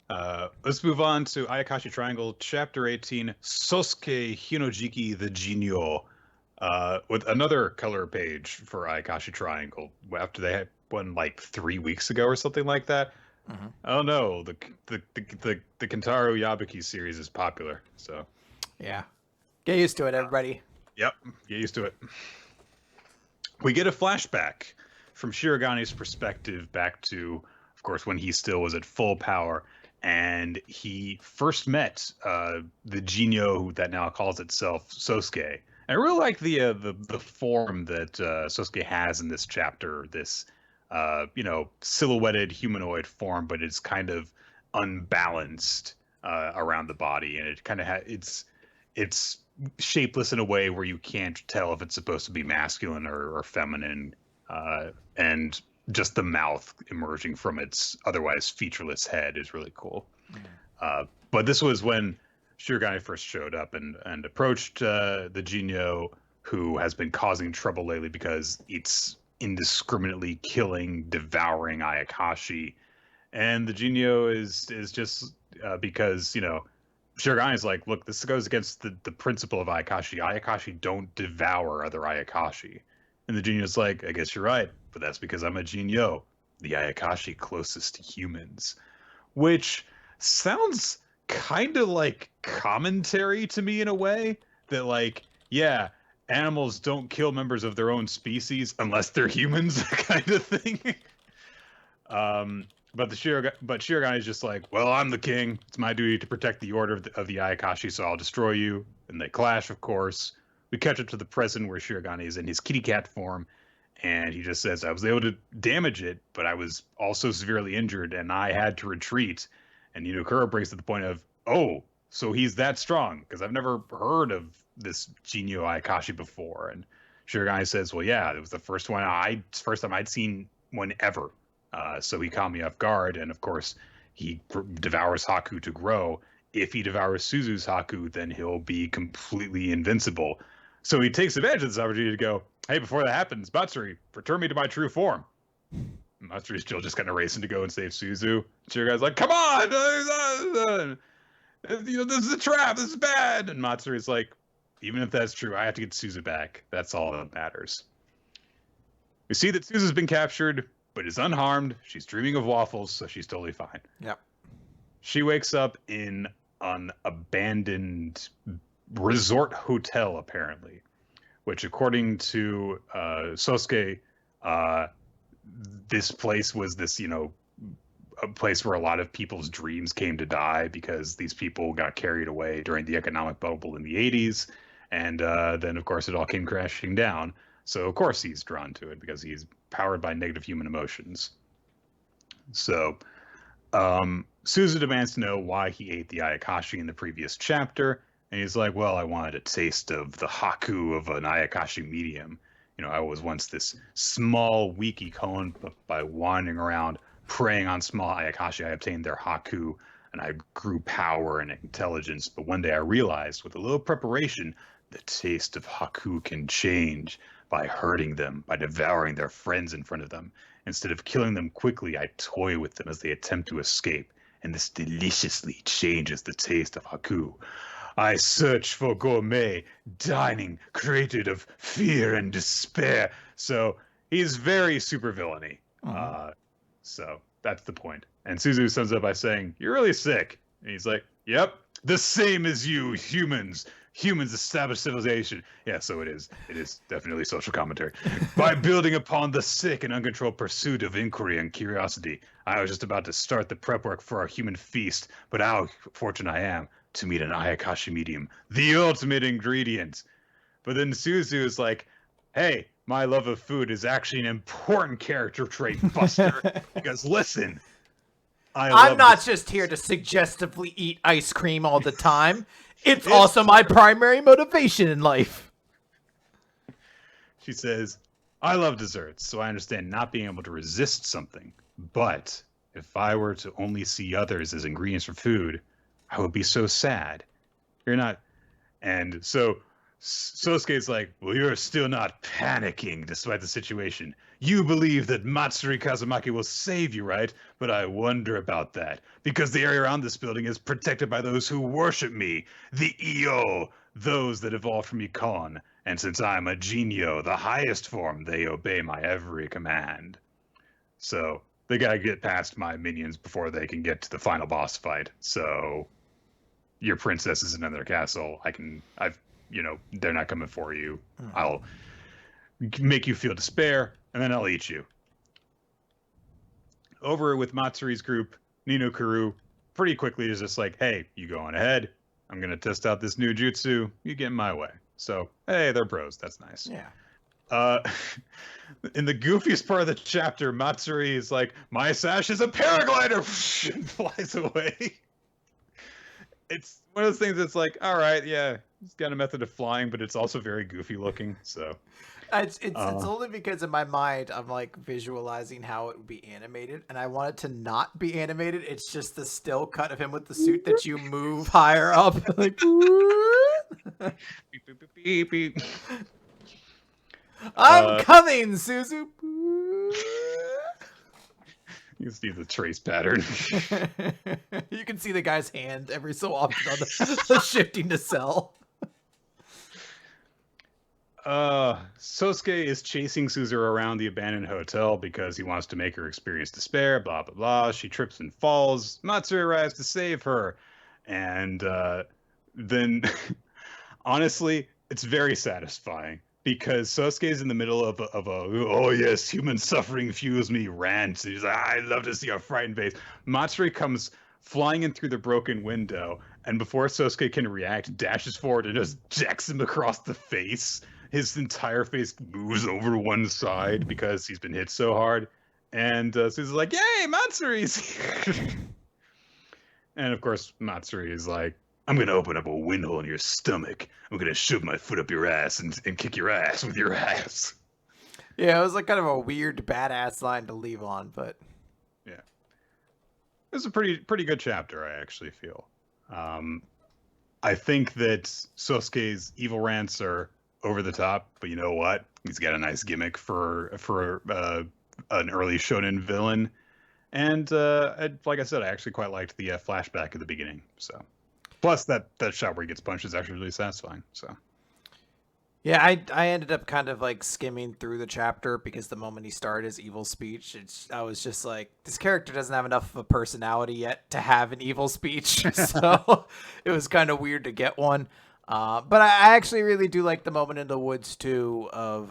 Let's move on to Ayakashi Triangle, Chapter 18, Sosuke Hinojiki the Jinyo, with another color page for Ayakashi Triangle after they had one like 3 weeks ago or something like that. Mm-hmm. Oh no, the Kentaro Yabuki series is popular, so yeah, get used to it, everybody. Yep, get used to it. We get a flashback from Shiragani's perspective back to, of course, when he still was at full power, and he first met the Jinyo that now calls itself Sosuke. And I really like the form that Sosuke has in this chapter. This silhouetted humanoid form, but it's kind of unbalanced around the body, and it kind of it's shapeless in a way where you can't tell if it's supposed to be masculine or feminine, and just the mouth emerging from its otherwise featureless head is really cool. But this was when Shirogane first showed up and approached the Jinyo, who has been causing trouble lately because it's indiscriminately killing, devouring Ayakashi. And the Jinyo is just because, Shirogane is like, look, this goes against the principle of Ayakashi. Ayakashi don't devour other Ayakashi. And the Jinyo's like, I guess you're right, but that's because I'm a Jinyo, the Ayakashi closest to humans. Which sounds kind of like commentary to me in a way, that like, yeah, animals don't kill members of their own species unless they're humans, kind of thing. But Shirogane is just like, well, I'm the king. It's my duty to protect the order of the Ayakashi, so I'll destroy you. And they clash, of course. We catch up to the present where Shirogane is in his kitty cat form, and he just says, I was able to damage it, but I was also severely injured, and I had to retreat. And Kuro brings to the point of, oh, so he's that strong, because I've never heard of this Jinyo Ayakashi before. And Shirogane says, well, yeah, it was the first time I'd seen one ever. So he caught me off guard, and of course, he devours Haku to grow. If he devours Suzu's Haku, then he'll be completely invincible. So he takes advantage of this opportunity to go, hey, before that happens, Matsuri, return me to my true form. Matsuri's still just kind of racing to go and save Suzu. Shirogane's like, come on! This is a trap, this is bad! And Matsuri's like, even if that's true, I have to get Suzu back. That's all that matters. We see that Suzu's been captured, but is unharmed. She's dreaming of waffles, so she's totally fine. Yep. She wakes up in an abandoned resort hotel, apparently, which, according to Sosuke, this place was this, a place where a lot of people's dreams came to die because these people got carried away during the economic bubble in the 80s. And then, of course, it all came crashing down. So, of course, he's drawn to it because he's powered by negative human emotions. So, Suzu demands to know why he ate the Ayakashi in the previous chapter. And he's like, well, I wanted a taste of the Haku of an Ayakashi medium. You know, I was once this small, weak Ikon, but by wandering around, preying on small Ayakashi, I obtained their Haku, and I grew power and intelligence. But one day I realized, with a little preparation, the taste of Haku can change by hurting them, by devouring their friends in front of them. Instead of killing them quickly, I toy with them as they attempt to escape, and this deliciously changes the taste of Haku. I search for gourmet dining created of fear and despair. So he's very super villainy. So that's the point. And Suzu sums up by saying, "You're really sick." And he's like, "Yep, the same as you, humans. Humans establish civilization." Yeah, so it is. It is definitely social commentary. By building upon the sick and uncontrolled pursuit of inquiry and curiosity. I was just about to start the prep work for our human feast, but how fortunate I am to meet an Ayakashi medium, the ultimate ingredient. But then Suzu is like, hey, my love of food is actually an important character trait, Buster. Because listen, I'm not just here to suggestively eat ice cream all the time. It's also my primary motivation in life. She says, I love desserts, so I understand not being able to resist something. But if I were to only see others as ingredients for food, I would be so sad. You're not. And so Sosuke's like, well, you're still not panicking despite the situation. You believe that Matsuri Kazumaki will save you, right? But I wonder about that, because the area around this building is protected by those who worship me, the Io, those that evolved from Ikon. And since I'm a Jinyo, the highest form, they obey my every command. So they gotta get past my minions before they can get to the final boss fight. So your princess is in another castle. They're not coming for you. I'll make you feel despair, and then I'll eat you. Over with Matsuri's group, Nino Kuru pretty quickly is just like, hey, you go on ahead. I'm going to test out this new jutsu. You get in my way. So, hey, they're bros. That's nice. Yeah. In the goofiest part of the chapter, Matsuri is like, my sash is a paraglider! And flies away. It's one of those things that's like, all right, yeah, he's got a method of flying, but it's also very goofy looking. So it's only because in my mind I'm like visualizing how it would be animated, and I want it to not be animated. It's just the still cut of him with the suit that you move higher up, like. Beep, beep, beep, beep. I'm coming, Suzu. You can see the trace pattern. You can see the guy's hand every so often on the shifting to cell. Sosuke is chasing Suzu around the abandoned hotel because he wants to make her experience despair, blah, blah, blah. She trips and falls. Matsuri arrives to save her. And then, honestly, it's very satisfying. Because Sosuke's in the middle of a oh yes, human suffering fuels me rant. He's like, I love to see a frightened face. Matsuri comes flying in through the broken window, and before Sosuke can react, dashes forward and just jacks him across the face. His entire face moves over to one side because he's been hit so hard. And Suzu's like, yay, Matsuri's here. And of course, Matsuri is like, I'm going to open up a windhole in your stomach. I'm going to shove my foot up your ass and kick your ass with your ass. Yeah, it was like kind of a weird, badass line to leave on, but... Yeah. It was a pretty good chapter, I actually feel. I think that Sosuke's evil rants are over the top, but you know what? He's got a nice gimmick for an early shonen villain. And like I said, I actually quite liked the flashback at the beginning, so... Plus, that shot where he gets punched is actually really satisfying. So, yeah, I ended up kind of like skimming through the chapter because the moment he started his evil speech, I was just like, this character doesn't have enough of a personality yet to have an evil speech. So it was kind of weird to get one. But I actually really do like the moment in the woods too of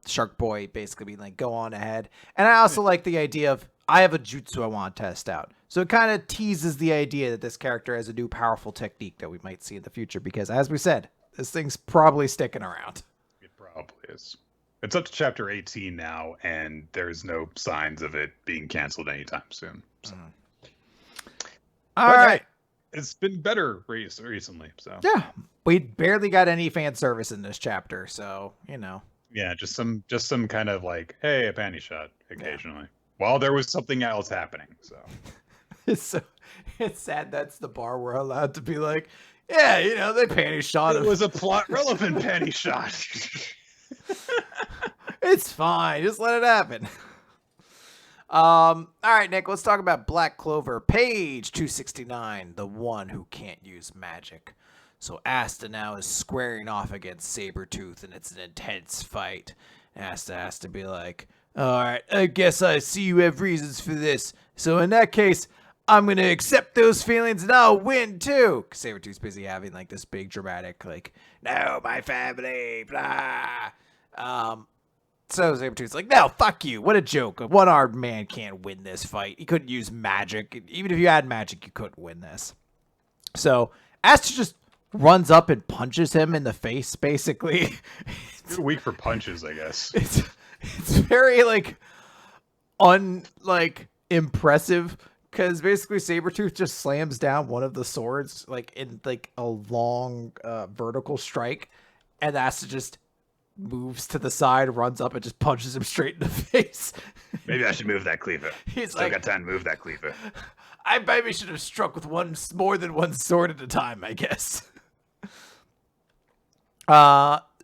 Shark Boy basically being like, go on ahead. And I also like the idea of, I have a jutsu I want to test out. So it kind of teases the idea that this character has a new powerful technique that we might see in the future. Because as we said, This thing's probably sticking around. It probably is. It's up to chapter 18 now, and there's no signs of it being canceled anytime soon. So. All right. It's been better recently. So yeah, we barely got any fan service in this chapter, so you know. Yeah, just some kind of like, hey, a panty shot occasionally, while there was something else happening. So it's sad that's the bar we're allowed to be like, yeah, you know, they panty shot. It was a plot relevant panty shot. It's fine, just let it happen. All right, Nick, let's talk about Black Clover, page 269, the one who can't use magic. So Asta now is squaring off against Sabretooth, and it's an intense fight. Asta has to be like, all right, I guess I see you have reasons for this. So in that case, I'm going to accept those feelings and I'll win too. Sabretooth's busy having like this big dramatic, like, no, my family, blah. So Sabretooth's like, no, fuck you. What a joke. A one-armed man can't win this fight. He couldn't use magic. Even if you had magic, you couldn't win this. So Asta just runs up and punches him in the face, basically. You're weak for punches, I guess. It's very, like, impressive, because basically Sabretooth just slams down one of the swords, like, in, like, a long vertical strike, and Asta just moves to the side, runs up, and just punches him straight in the face. Maybe I should move that cleaver. He's Still like, got time to move that cleaver. I maybe should have struck with more than one sword at a time, I guess.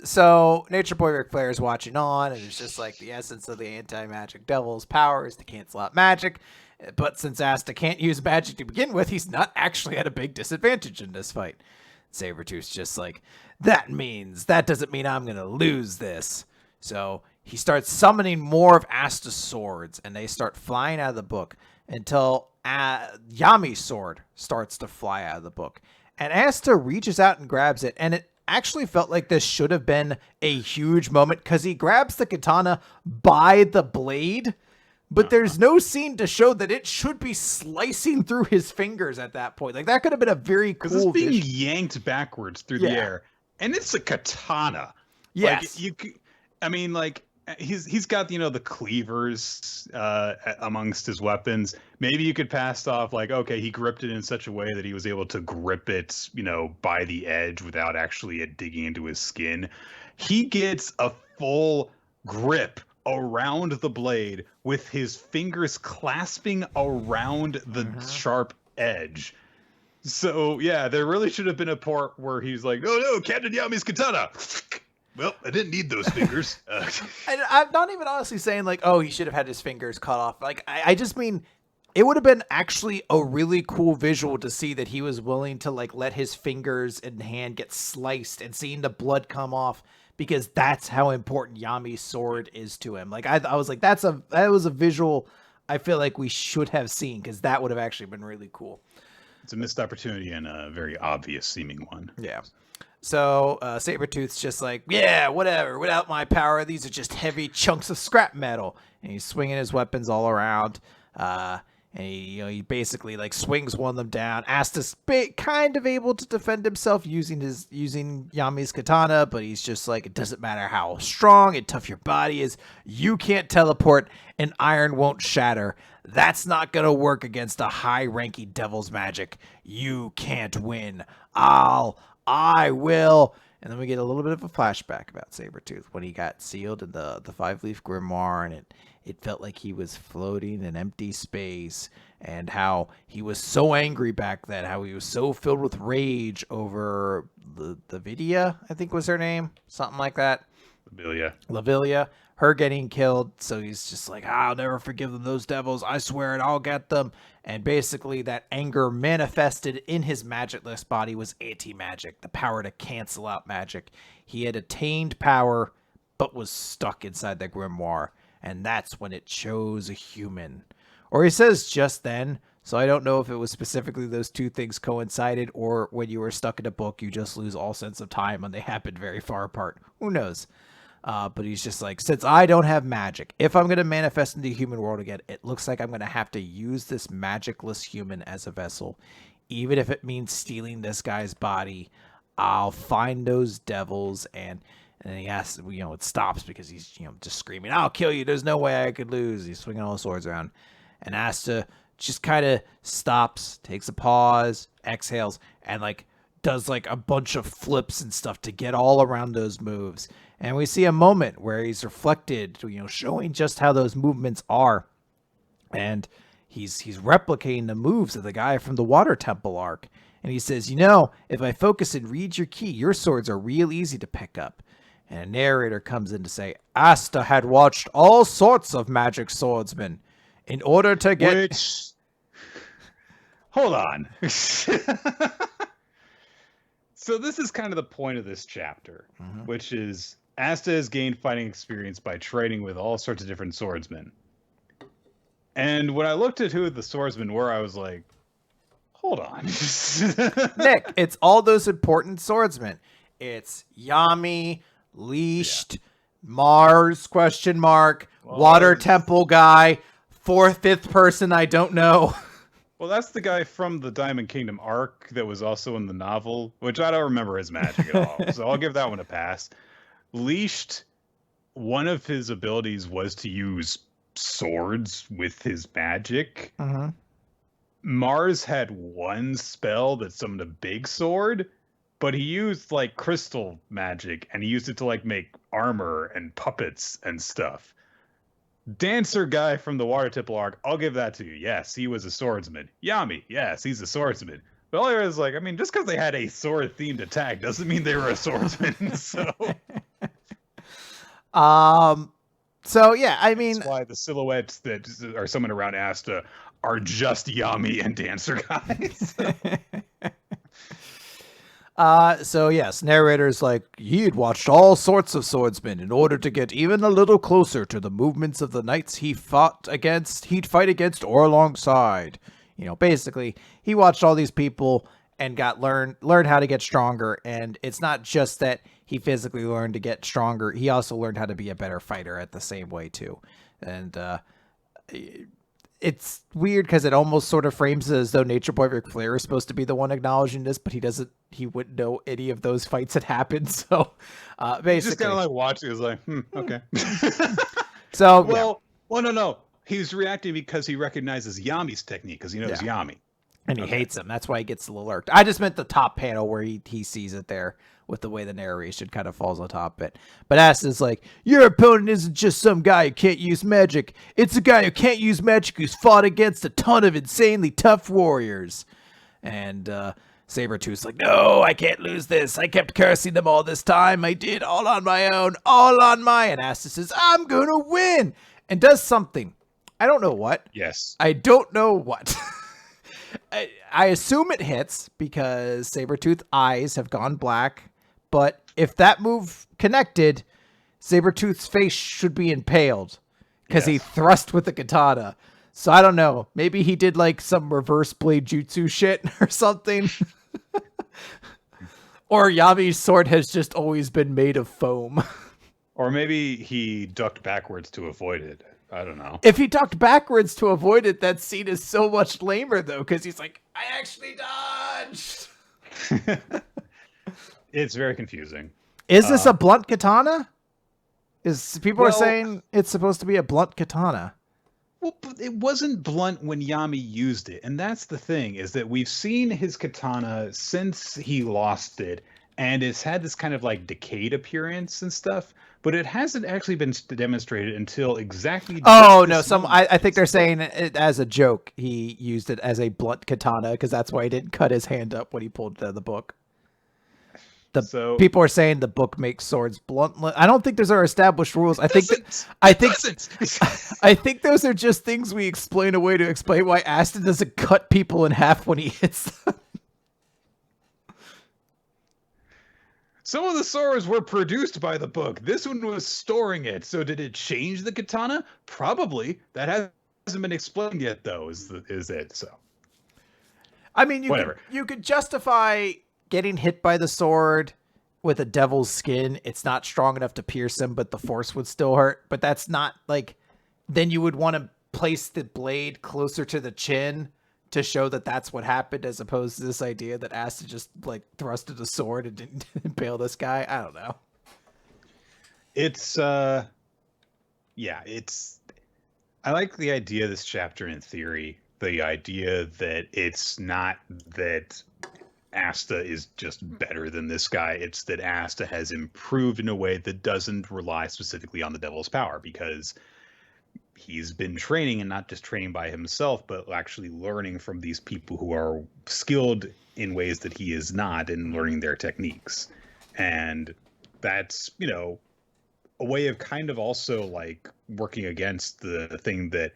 So Nature Boy Ric Flair is watching on, and it's just like the essence of the anti-magic devil's power is to cancel out magic. But since Asta can't use magic to begin with, he's not actually at a big disadvantage in this fight. Sabretooth's just like, that doesn't mean I'm going to lose this. So he starts summoning more of Asta's swords, and they start flying out of the book until Yami's sword starts to fly out of the book. And Asta reaches out and grabs it, and it actually felt like this should have been a huge moment, because he grabs the katana by the blade, but there's no scene to show that it should be slicing through his fingers at that point. Like, that could have been a very cool Because it's being yanked backwards through the air, and it's a katana. Yes. Like, he's got, the cleavers amongst his weapons. Maybe you could pass off like, okay, he gripped it in such a way that he was able to grip it, by the edge without actually digging into his skin. He gets a full grip around the blade with his fingers clasping around the sharp edge. So yeah, there really should have been a part where he's like, oh no, Captain Yami's katana. Well, I didn't need those fingers. And I'm not even honestly saying like, oh, he should have had his fingers cut off. Like, I just mean it would have been actually a really cool visual to see that he was willing to like let his fingers and hand get sliced and seeing the blood come off, because that's how important Yami's sword is to him. Like, I was like, that was a visual I feel like we should have seen, because that would have actually been really cool. It's a missed opportunity and a very obvious seeming one. Yeah. So Sabretooth's just like, yeah, whatever. Without my power, these are just heavy chunks of scrap metal. And he's swinging his weapons all around. And he basically like swings one of them down. Asta's kind of able to defend himself using Yami's katana, but he's just like, it doesn't matter how strong and tough your body is. You can't teleport, and iron won't shatter. That's not going to work against a high-ranking devil's magic. You can't win. I will. And then we get a little bit of a flashback about Sabretooth when he got sealed in the five-leaf grimoire, and it felt like he was floating in empty space, and how he was so angry back then, how he was so filled with rage over the Vidia, I think was her name, something like that. Lavilia, her getting killed. So he's just like, I'll never forgive them, those devils. I swear it, I'll get them. And basically that anger manifested in his magicless body was anti-magic, the power to cancel out magic. He had attained power, but was stuck inside the grimoire. And that's when it chose a human. Or he says just then, so I don't know if it was specifically those two things coincided, or when you were stuck in a book, you just lose all sense of time when they happened very far apart. Who knows? But he's just like, since I don't have magic, if I'm going to manifest in the human world again, it looks like I'm going to have to use this magicless human as a vessel. Even if it means stealing this guy's body, I'll find those devils. And then he asks, it stops because he's, just screaming, I'll kill you. There's no way I could lose. He's swinging all the swords around. And Asta just kind of stops, takes a pause, exhales, and does a bunch of flips and stuff to get all around those moves. And we see a moment where he's reflected, showing just how those movements are. And he's replicating the moves of the guy from the Water Temple arc. And he says, if I focus and read your ki, your swords are real easy to pick up. And a narrator comes in to say, Asta had watched all sorts of magic swordsmen in order to get... Hold on. So this is kind of the point of this chapter, which is Asta has gained fighting experience by training with all sorts of different swordsmen. And when I looked at who the swordsmen were, I was like, hold on. Nick, it's all those important swordsmen. It's Yami, Leashed, Mars, ? Water Temple guy, fifth person I don't know. Well, that's the guy from the Diamond Kingdom arc that was also in the novel, which I don't remember his magic at all. So I'll give that one a pass. Leashed, one of his abilities was to use swords with his magic. Mars had one spell that summoned a big sword, but he used crystal magic, and he used it to make armor and puppets and stuff. Dancer guy from the Water Temple arc, I'll give that to you. Yes, he was a swordsman. Yami, yes, he's a swordsman. But all I was just because they had a sword-themed attack doesn't mean they were a swordsman. So yeah, I mean... That's why the silhouettes that are summoned around Asta are just Yami and Dancer guys. So yes, narrator's he'd watched all sorts of swordsmen in order to get even a little closer to the movements of the knights he'd fight against or alongside. Basically, he watched all these people and learned how to get stronger. And it's not just that he physically learned to get stronger. He also learned how to be a better fighter at the same way too. And, it's weird because it almost sort of frames it as though Nature Boy Ric Flair is supposed to be the one acknowledging this, but he wouldn't know any of those fights had happened. So, basically. He's just kind of watching. He's okay. So, no. He's reacting because he recognizes Yami's technique because he knows Yami. And he hates him. That's why he gets a little irked. I just meant the top panel where he sees it there with the way the narration kind of falls on top of it. But Asta's your opponent isn't just some guy who can't use magic. It's a guy who can't use magic who's fought against a ton of insanely tough warriors. And Sabretooth's no, I can't lose this. I kept cursing them all this time. I did all on my own, all on my... And Asta says, I'm going to win. And does something. I don't know what. Yes. I don't know what. I assume it hits because Sabretooth's eyes have gone black. But if that move connected, Sabretooth's face should be impaled because he thrust with the katana. So I don't know. Maybe he did some reverse blade jutsu shit or something. Or Yami's sword has just always been made of foam. Or maybe he ducked backwards to avoid it. I don't know. If he ducked backwards to avoid it, that scene is so much lamer, though, because he's I actually dodged. It's very confusing. Is this a blunt katana? People are saying it's supposed to be a blunt katana. Well, it wasn't blunt when Yami used it. And that's the thing, is that we've seen his katana since he lost it. And it's had this kind of decayed appearance and stuff. But it hasn't actually been demonstrated until exactly... I think they're saying it as a joke. He used it as a blunt katana because that's why he didn't cut his hand up when he pulled it out of the book. People are saying the book makes swords blunt. I don't think those are established rules. I think those are just things we explain away to explain why Aston doesn't cut people in half when he hits them. Some of the swords were produced by the book. This one was storing it. So did it change the katana? Probably. That hasn't been explained yet, though. Is it? So, I mean, you could justify getting hit by the sword with a devil's skin. It's not strong enough to pierce him, but the force would still hurt. But that's not then you would want to place the blade closer to the chin to show that that's what happened, as opposed to this idea that Asta just like thrusted a sword and didn't impale this guy. I don't know. It's it's I like the idea of this chapter in theory. The idea that it's not that Asta is just better than this guy. It's that Asta has improved in a way that doesn't rely specifically on the devil's power, because he's been training, and not just training by himself, but actually learning from these people who are skilled in ways that he is not, and learning their techniques. And that's, a way of kind of also like working against the thing that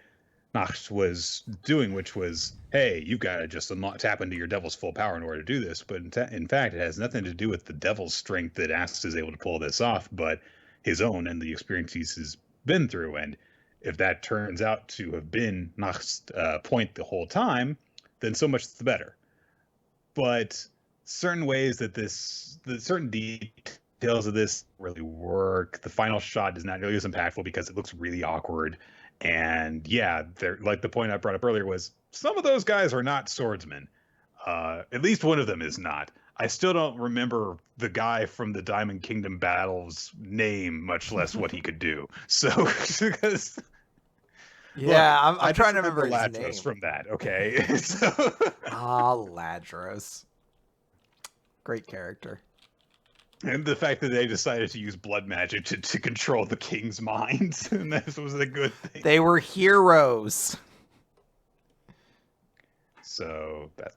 Nacht was doing, which was, hey, you've got to just tap into your devil's full power in order to do this. But in fact, it has nothing to do with the devil's strength that Asta is able to pull this off, but his own and the experience he's been through. And if that turns out to have been Nacht's point the whole time, then so much the better. But certain ways that certain details of this really work. The final shot is not nearly as impactful because it looks really awkward. And yeah, like the point I brought up earlier was, some of those guys are not swordsmen. At least one of them is not. I still don't remember the guy from the Diamond Kingdom battles name, much less what he could do. So, because yeah, look, I'm trying to remember his Ladros name from that. Okay, so Ladros, great character. And the fact that they decided to use blood magic to control the king's mind, and this was a good thing. They were heroes. So that's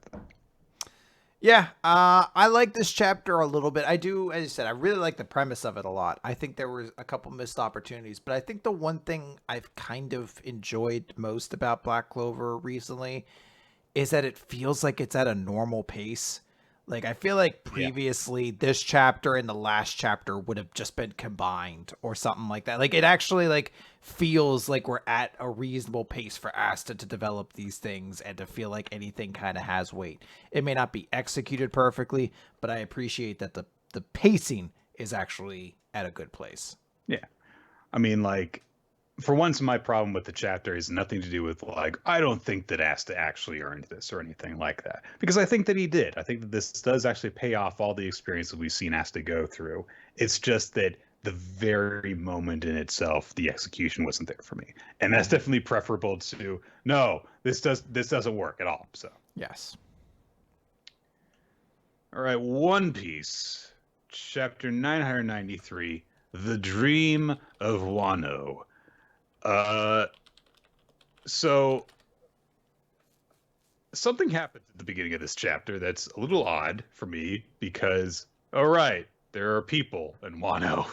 yeah, I like this chapter a little bit. I do, as I said, I really like the premise of it a lot. I think there was a couple missed opportunities, but I think the one thing I've kind of enjoyed most about Black Clover recently is that it feels like it's at a normal pace. Like, I feel like previously this chapter and the last chapter would have just been combined or something like that. Like, it actually like feels like we're at a reasonable pace for Asta to develop these things and to feel like anything kind of has weight. It may not be executed perfectly, but I appreciate that the pacing is actually at a good place. Yeah. I mean, like, for once, my problem with the chapter is nothing to do with, like, I don't think that Asta actually earned this or anything like that. Because I think that he did. I think that this does actually pay off all the experience that we've seen Asta go through. It's just that the very moment in itself, the execution wasn't there for me. And that's definitely preferable to, no, this doesn't work at all. So yes. All right, One Piece, chapter 993, The Dream of Wano. So something happens at the beginning of this chapter that's a little odd for me, because, all right, there are people in Wano,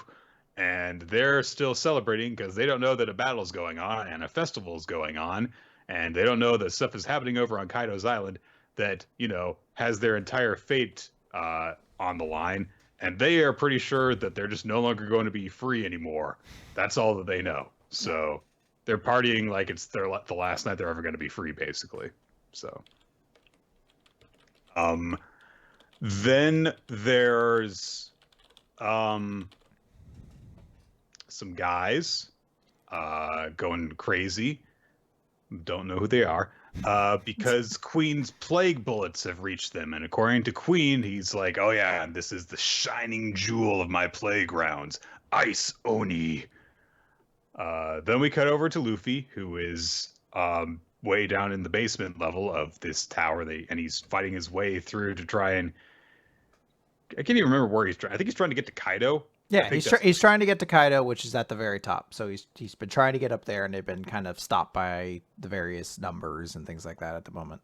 and they're still celebrating because they don't know that a battle's going on and a festival's going on, and they don't know that stuff is happening over on Kaido's island that, has their entire fate on the line, and they are pretty sure that they're just no longer going to be free anymore. That's all that they know. So they're partying like it's the last night they're ever going to be free, basically. So, then there's some guys going crazy. Don't know who they are. Because Queen's plague bullets have reached them, and according to Queen, he's like, "Oh yeah, this is the shining jewel of my playgrounds, Ice Oni." Then we cut over to Luffy, who is way down in the basement level of this tower, and he's fighting his way through to try and... I can't even remember where he's trying. I think he's trying to get to Kaido. Yeah, he's trying to get to Kaido, which is at the very top. So he's been trying to get up there, and they've been kind of stopped by the various numbers and things like that at the moment.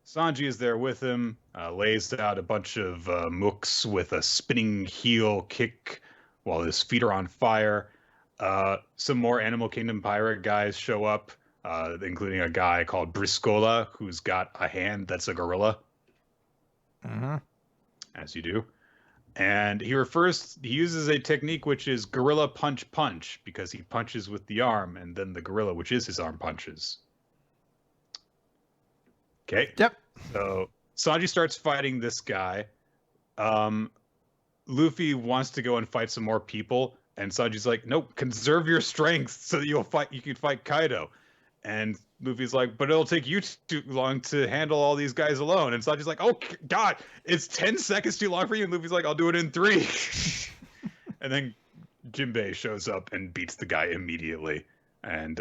Sanji is there with him, lays out a bunch of mooks with a spinning heel kick while his feet are on fire. Some more Animal Kingdom pirate guys show up, including a guy called Briscola, who's got a hand that's a gorilla. Mm-hmm. As you do. And he uses a technique which is gorilla punch punch, because he punches with the arm, and then the gorilla, which is his arm, punches. Okay. Yep. So Sanji starts fighting this guy. Luffy wants to go and fight some more people, and Sanji's like, "Nope, conserve your strength so that you can fight Kaido." And Luffy's like, but it'll take you too long to handle all these guys alone. And Sanji's like, oh, God, it's 10 seconds too long for you. And Luffy's like, I'll do it in 3. And then Jinbei shows up and beats the guy immediately. And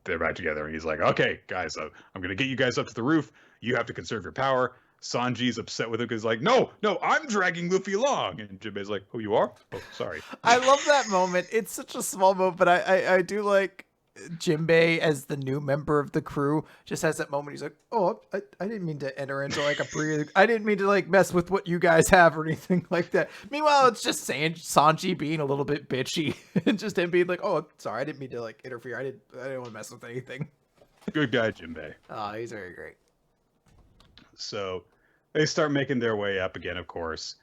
they're back together. And he's like, okay, guys, I'm going to get you guys up to the roof. You have to conserve your power. Sanji's upset with him because like, no, I'm dragging Luffy along. And Jinbei's like, oh, you are? Oh, sorry. I love that moment. It's such a small moment, but I do like Jinbei as the new member of the crew just has that moment. He's like, oh, I didn't mean to enter into like I didn't mean to like mess with what you guys have or anything like that. Meanwhile, it's just Sanji being a little bit bitchy and just him being like, oh, sorry, I didn't mean to like interfere. I didn't want to mess with anything. Good guy, Jinbei. Oh, he's very great. So they start making their way up again, of course.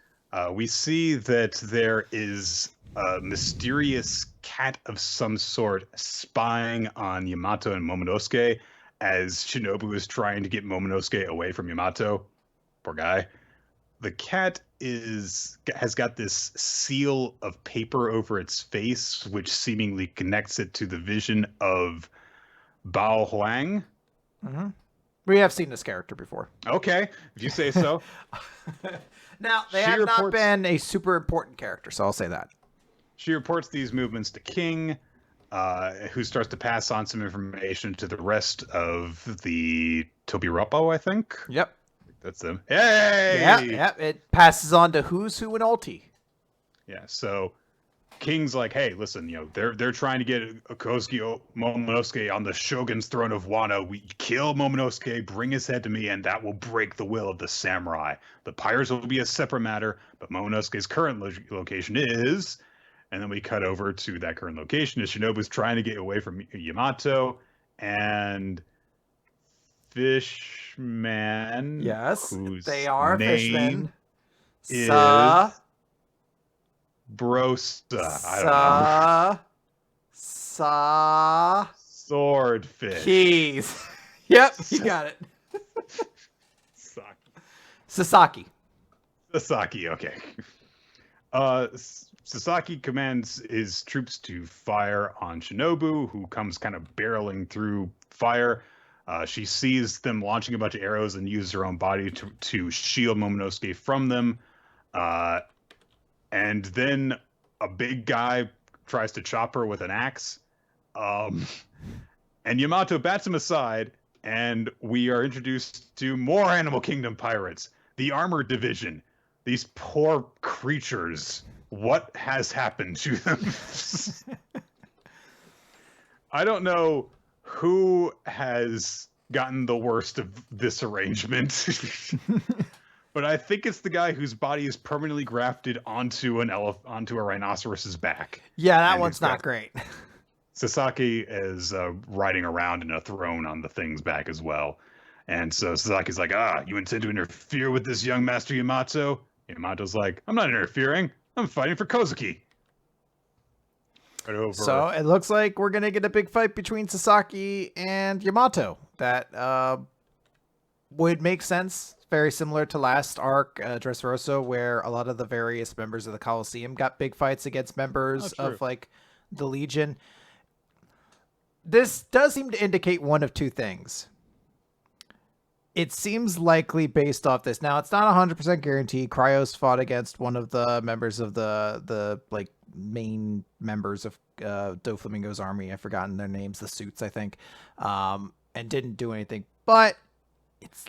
We see that there is a mysterious cat of some sort spying on Yamato and Momonosuke as Shinobu is trying to get Momonosuke away from Yamato. Poor guy. The cat has got this seal of paper over its face, which seemingly connects it to the vision of Bao Huang. Mm-hmm. We have seen this character before. Okay, if you say so. Now, they have not been a super important character, so I'll say that. She reports these movements to King, who starts to pass on some information to the rest of the Tobiroppo, I think. Yep. That's them. Hey! Yeah. It passes on to Who's Who and Ulti. Yeah, so King's like, hey, listen, they're trying to get Momonosuke on the Shogun's throne of Wano. We kill Momonosuke, bring his head to me, and that will break the will of the samurai. The pirates will be a separate matter, but Momonosuke's current location is... And then we cut over to that current location as Shinobu's trying to get away from Yamato, and Fishman. Yes, whose they are name fishmen. Is Brosa. I don't know. Swordfish. Keys. Yep, you got it. Sasaki. Sasaki, okay. Sasaki commands his troops to fire on Shinobu, who comes kind of barreling through fire. She sees them launching a bunch of arrows and uses her own body to shield Momonosuke from them. And then a big guy tries to chop her with an axe. And Yamato bats him aside, and we are introduced to more Animal Kingdom pirates. The Armored Division. These poor creatures. What has happened to them? I don't know who has gotten the worst of this arrangement, but I think it's the guy whose body is permanently grafted onto onto a rhinoceros's back. Yeah, that one's not great. Sasaki is riding around in a throne on the thing's back as well. And so Sasaki's like, you intend to interfere with this young Master Yamato? Yamato's like, I'm not interfering. I'm fighting for Kozuki. Right over. So it looks like we're going to get a big fight between Sasaki and Yamato. That would make sense. Very similar to last arc, Dressrosa, where a lot of the various members of the Coliseum got big fights against members of like the Legion. This does seem to indicate one of two things. It seems likely based off this. Now, it's not 100% guaranteed. Cryos fought against one of the members of the like main members of Doflamingo's army. I've forgotten their names, the suits, I think, and didn't do anything. But it's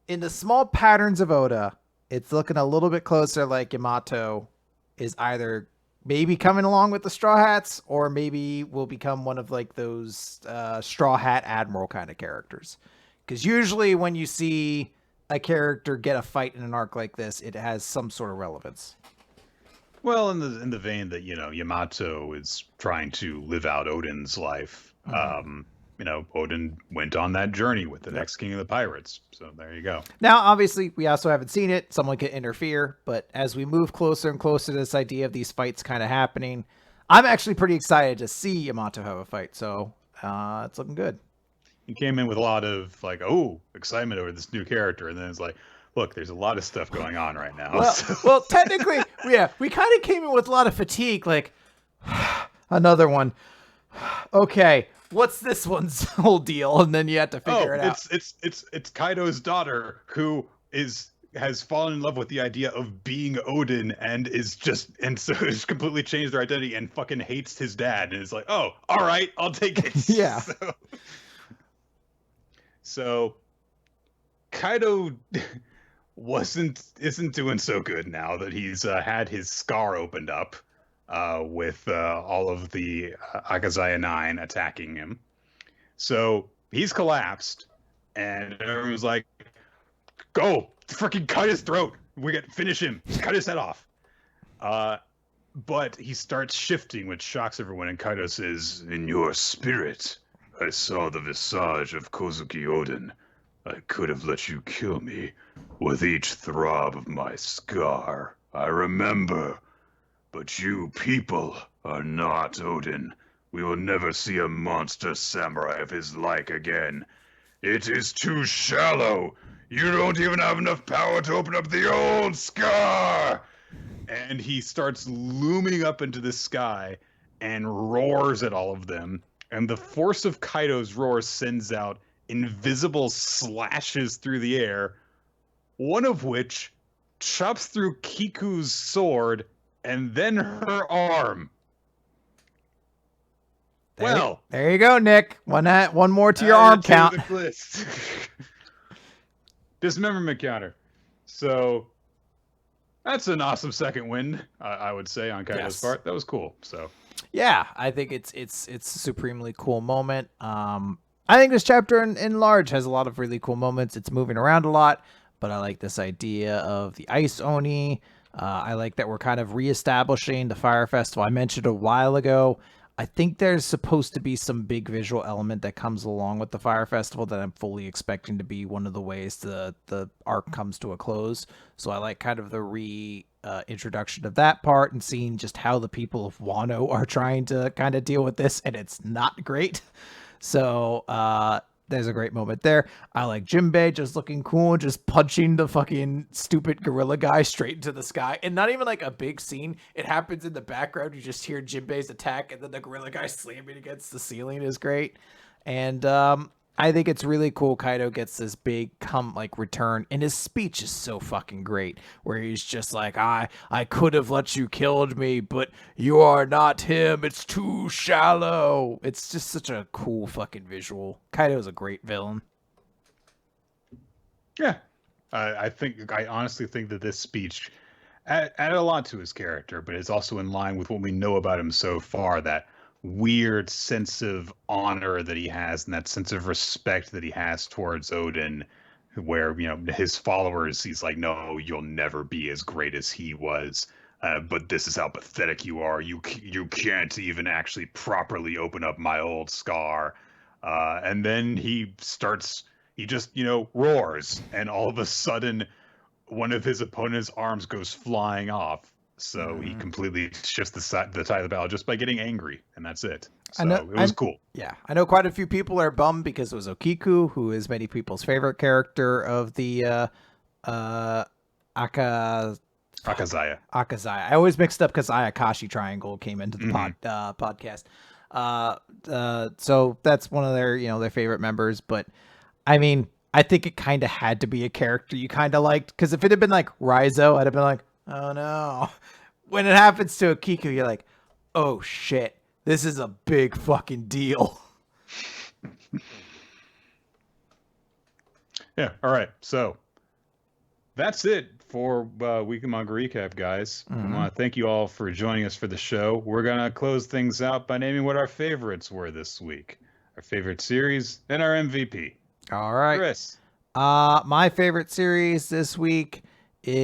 in the small patterns of Oda, it's looking a little bit closer like Yamato is either maybe coming along with the Straw Hats or maybe will become one of like those Straw Hat Admiral kind of characters. Because usually when you see a character get a fight in an arc like this, it has some sort of relevance. Well, in the vein that, Yamato is trying to live out Odin's life. Mm-hmm. Odin went on that journey with the next king of the pirates. So there you go. Now, obviously, we also haven't seen it. Someone could interfere. But as we move closer and closer to this idea of these fights kind of happening, I'm actually pretty excited to see Yamato have a fight. So it's looking good. He came in with a lot of excitement over this new character, and then it's like, look, there's a lot of stuff going on right now. Well, technically, we kind of came in with a lot of fatigue, like another one. Okay, what's this one's whole deal? And then you have to figure it out. It's Kaido's daughter who has fallen in love with the idea of being Odin and so has completely changed their identity and fucking hates his dad and is like, oh, all right, I'll take it. Yeah. So Kaido isn't doing so good now that he's had his scar opened up with all of the Akazaya 9 attacking him. So he's collapsed, and everyone's like, go! Freaking cut his throat! Finish him! Just cut his head off! But he starts shifting, which shocks everyone, and Kaido says, in your spirit, I saw the visage of Kozuki Odin. I could have let you kill me. With each throb of my scar, I remember. But you people are not Odin. We will never see a monster samurai of his like again. It is too shallow. You don't even have enough power to open up the old scar! And he starts looming up into the sky and roars at all of them. And the force of Kaido's roar sends out invisible slashes through the air, one of which chops through Kiku's sword and then her arm. There you go, Nick. One more to your arm count. Dismemberment counter. So that's an awesome second win, I would say, on Kaido's part. That was cool. So yeah, I think it's a supremely cool moment. I think this chapter in large has a lot of really cool moments. It's moving around a lot, but I like this idea of the Ice Oni. I like that we're kind of reestablishing the Fire Festival. I mentioned a while ago. I think there's supposed to be some big visual element that comes along with the Fire Festival that I'm fully expecting to be one of the ways the arc comes to a close. So I like kind of the introduction of that part and seeing just how the people of Wano are trying to kind of deal with this, and it's not great. So there's a great moment there. I like Jinbei just looking cool, just punching the fucking stupid gorilla guy straight into the sky. And not even like a big scene. It happens in the background. You just hear Jinbei's attack, and then the gorilla guy slamming against the ceiling is great. And I think it's really cool. Kaido gets this big return, and his speech is so fucking great, where he's just like, I could have let you killed me, but you are not him. It's too shallow. It's just such a cool fucking visual. Kaido's a great villain. Yeah. I honestly think that this speech added a lot to his character, but it's also in line with what we know about him so far, that weird sense of honor that he has and that sense of respect that he has towards Odin, where, his followers, he's like, no, you'll never be as great as he was, but this is how pathetic you are. You can't even actually properly open up my old scar. And then he just roars, and all of a sudden one of his opponent's arms goes flying off. So he completely shifts the tide of the battle just by getting angry, and that's it. So it was cool. Yeah, I know quite a few people are bummed because it was Okiku, who is many people's favorite character of the Akazaya. I always mixed up because Ayakashi Triangle came into the podcast. So that's one of their favorite members. But I mean, I think it kind of had to be a character you kind of liked, because if it had been like Raizo, I'd have been like, oh no. When it happens to Okiku, you're like, oh shit, this is a big fucking deal. Yeah, all right. So that's it for Week of Manga Recap, guys. I want to thank you all for joining us for the show. We're going to close things out by naming what our favorites were this week. Our favorite series and our MVP. All right. Chris. My favorite series this week it's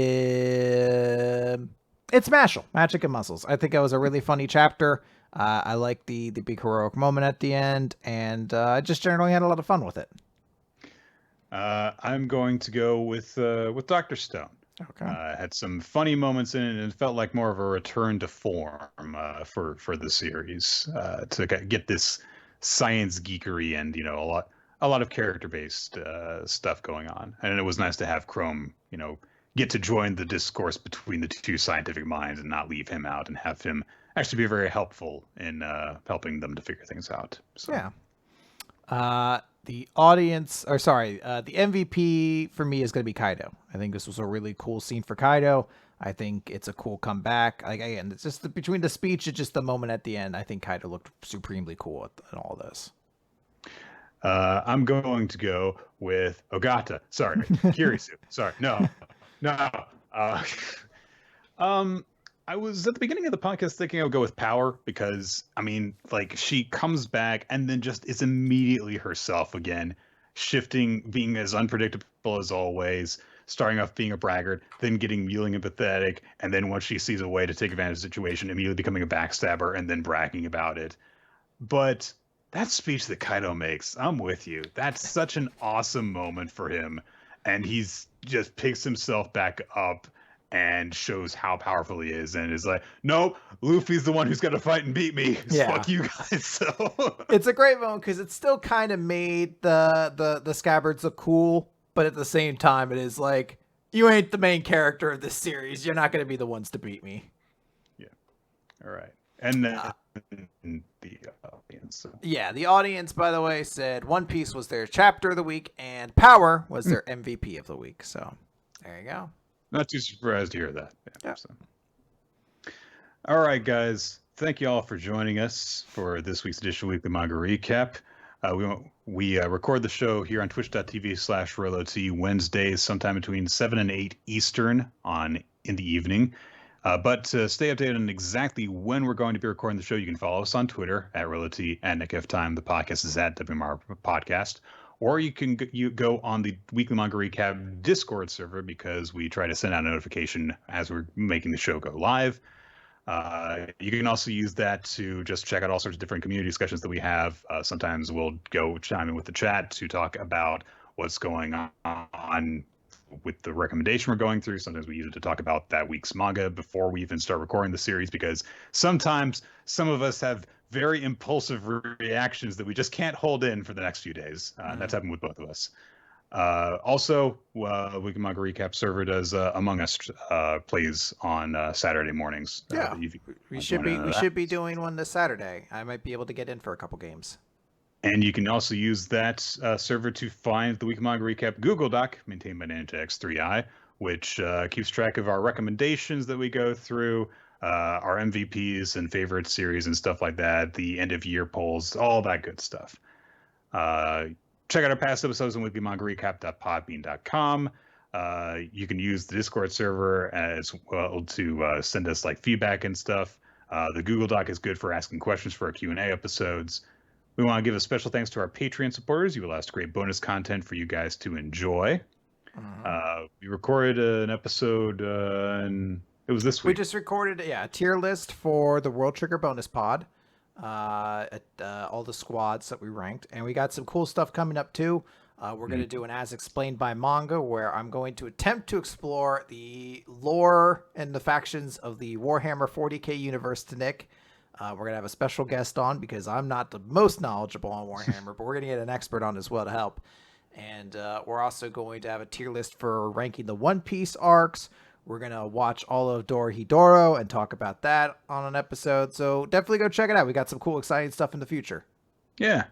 Mashle, Magic and Muscles. I think it was a really funny chapter. I like the big heroic moment at the end, and I just generally had a lot of fun with it. I'm going to go with Dr. Stone. Okay. Had some funny moments in it, and it felt like more of a return to form for the series, to get this science geekery and a lot of character based stuff going on. And it was nice to have Chrome get to join the discourse between the two scientific minds and not leave him out, and have him actually be very helpful in helping them to figure things out. So. Yeah. The audience, or sorry, the MVP for me is going to be Kaido. I think this was a really cool scene for Kaido. I think it's a cool comeback. Like, again, it's just between the speech and just the moment at the end. I think Kaido looked supremely cool in all this. I'm going to go with Ogata. Sorry, Kirisu. Sorry, no. Uh, I was at the beginning of the podcast thinking I would go with Power because, I mean, like, she comes back and then just is immediately herself again, shifting, being as unpredictable as always, starting off being a braggart, then getting mewling and pathetic, and then once she sees a way to take advantage of the situation, immediately becoming a backstabber and then bragging about it. But that speech that Kaido makes, I'm with you. That's such an awesome moment for him. And he's just picks himself back up and shows how powerful he is and is like, nope, Luffy's the one who's got to fight and beat me. Yeah. Fuck you guys. So it's a great moment because it still kind of made the scabbards look cool, but at the same time, it is like, you ain't the main character of this series. You're not going to be the ones to beat me. Yeah. All right. And then the audience. Yeah, the audience, by the way, said One Piece was their chapter of the week and Power was their MVP of the week. So there you go. Not too surprised to hear that. Yeah. So. All right, guys. Thank you all for joining us for this week's edition of Weekly Manga Recap. We record the show here on twitch.tv/RoloT Wednesdays, sometime between 7 and 8 Eastern in the evening. But to stay updated on exactly when we're going to be recording the show, you can follow us on Twitter at RoloT and NickFTime. The podcast is at WMR Podcast. Or you can go on the Weekly Manga Recap Discord server because we try to send out a notification as we're making the show go live. You can also use that to just check out all sorts of different community discussions that we have. Sometimes we'll go chime in with the chat to talk about what's going on with the recommendation we're going through. Sometimes we use it to talk about that week's manga before we even start recording the series, because sometimes some of us have very impulsive reactions that we just can't hold in for the next few days. That's happened with both of us. Also, Weekly Manga Recap server does Among Us plays on Saturday mornings. Yeah, we should be doing one this Saturday. I might be able to get in for a couple games. And you can also use that server to find the Weekly Manga Recap Google Doc maintained by NinjaX3i, which keeps track of our recommendations that we go through, our MVPs and favorite series and stuff like that, the end of year polls, all that good stuff. Check out our past episodes on weeklymangarecap.podbean.com. You can use the Discord server as well to send us like feedback and stuff. The Google Doc is good for asking questions for our Q&A episodes. We want to give a special thanks to our Patreon supporters. You allow us to create bonus content for you guys to enjoy. We recorded an episode, and it was this week. We just recorded a tier list for the World Trigger bonus pod. At all the squads that we ranked, and we got some cool stuff coming up too. We're going to do an As Explained by Manga, where I'm going to attempt to explore the lore and the factions of the Warhammer 40k universe to Nick. We're going to have a special guest on because I'm not the most knowledgeable on Warhammer, but we're going to get an expert on as well to help. And we're also going to have a tier list for ranking the One Piece arcs. We're going to watch all of Dorohedoro and talk about that on an episode. So definitely go check it out. We got some cool, exciting stuff in the future. Yeah.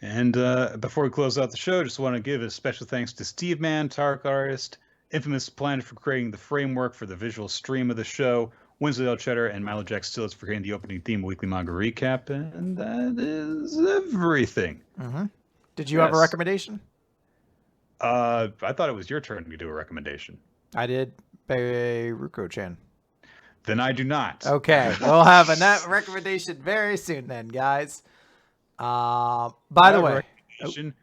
And before we close out the show, just want to give a special thanks to Steve Mann, Tark Artist, Infamous Planet for creating the framework for the visual stream of the show, Winslow L. Cheddar, and Milo Jack Stillitz for creating the opening theme of Weekly Manga Recap. And that is everything. Mm-hmm. Did you have a recommendation? I thought it was your turn to do a recommendation. I did. Mieruko-chan. Then I do not. Okay, we'll have a recommendation very soon then, guys. By the way, you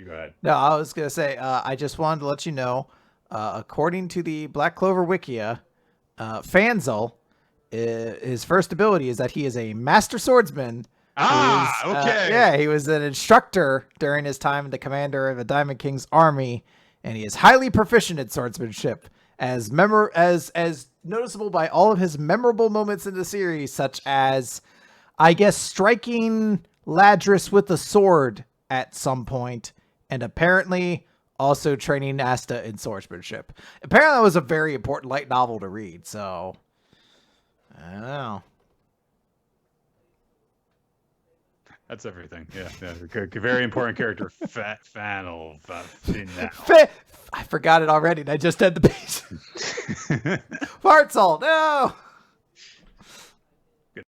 go ahead. No, I was gonna say I just wanted to let you know, according to the Black Clover Wikia, Fanzel, his first ability is that he is a master swordsman. Okay. Yeah, he was an instructor during his time in the commander of the Diamond King's army. And he is highly proficient at swordsmanship, as noticeable by all of his memorable moments in the series, such as, I guess, striking Ladris with a sword at some point, and apparently also training Asta in swordsmanship. Apparently that was a very important light novel to read, so I don't know. That's everything. Yeah. Very important character. Final. I forgot it already, and I just had the page. Fartzal, no!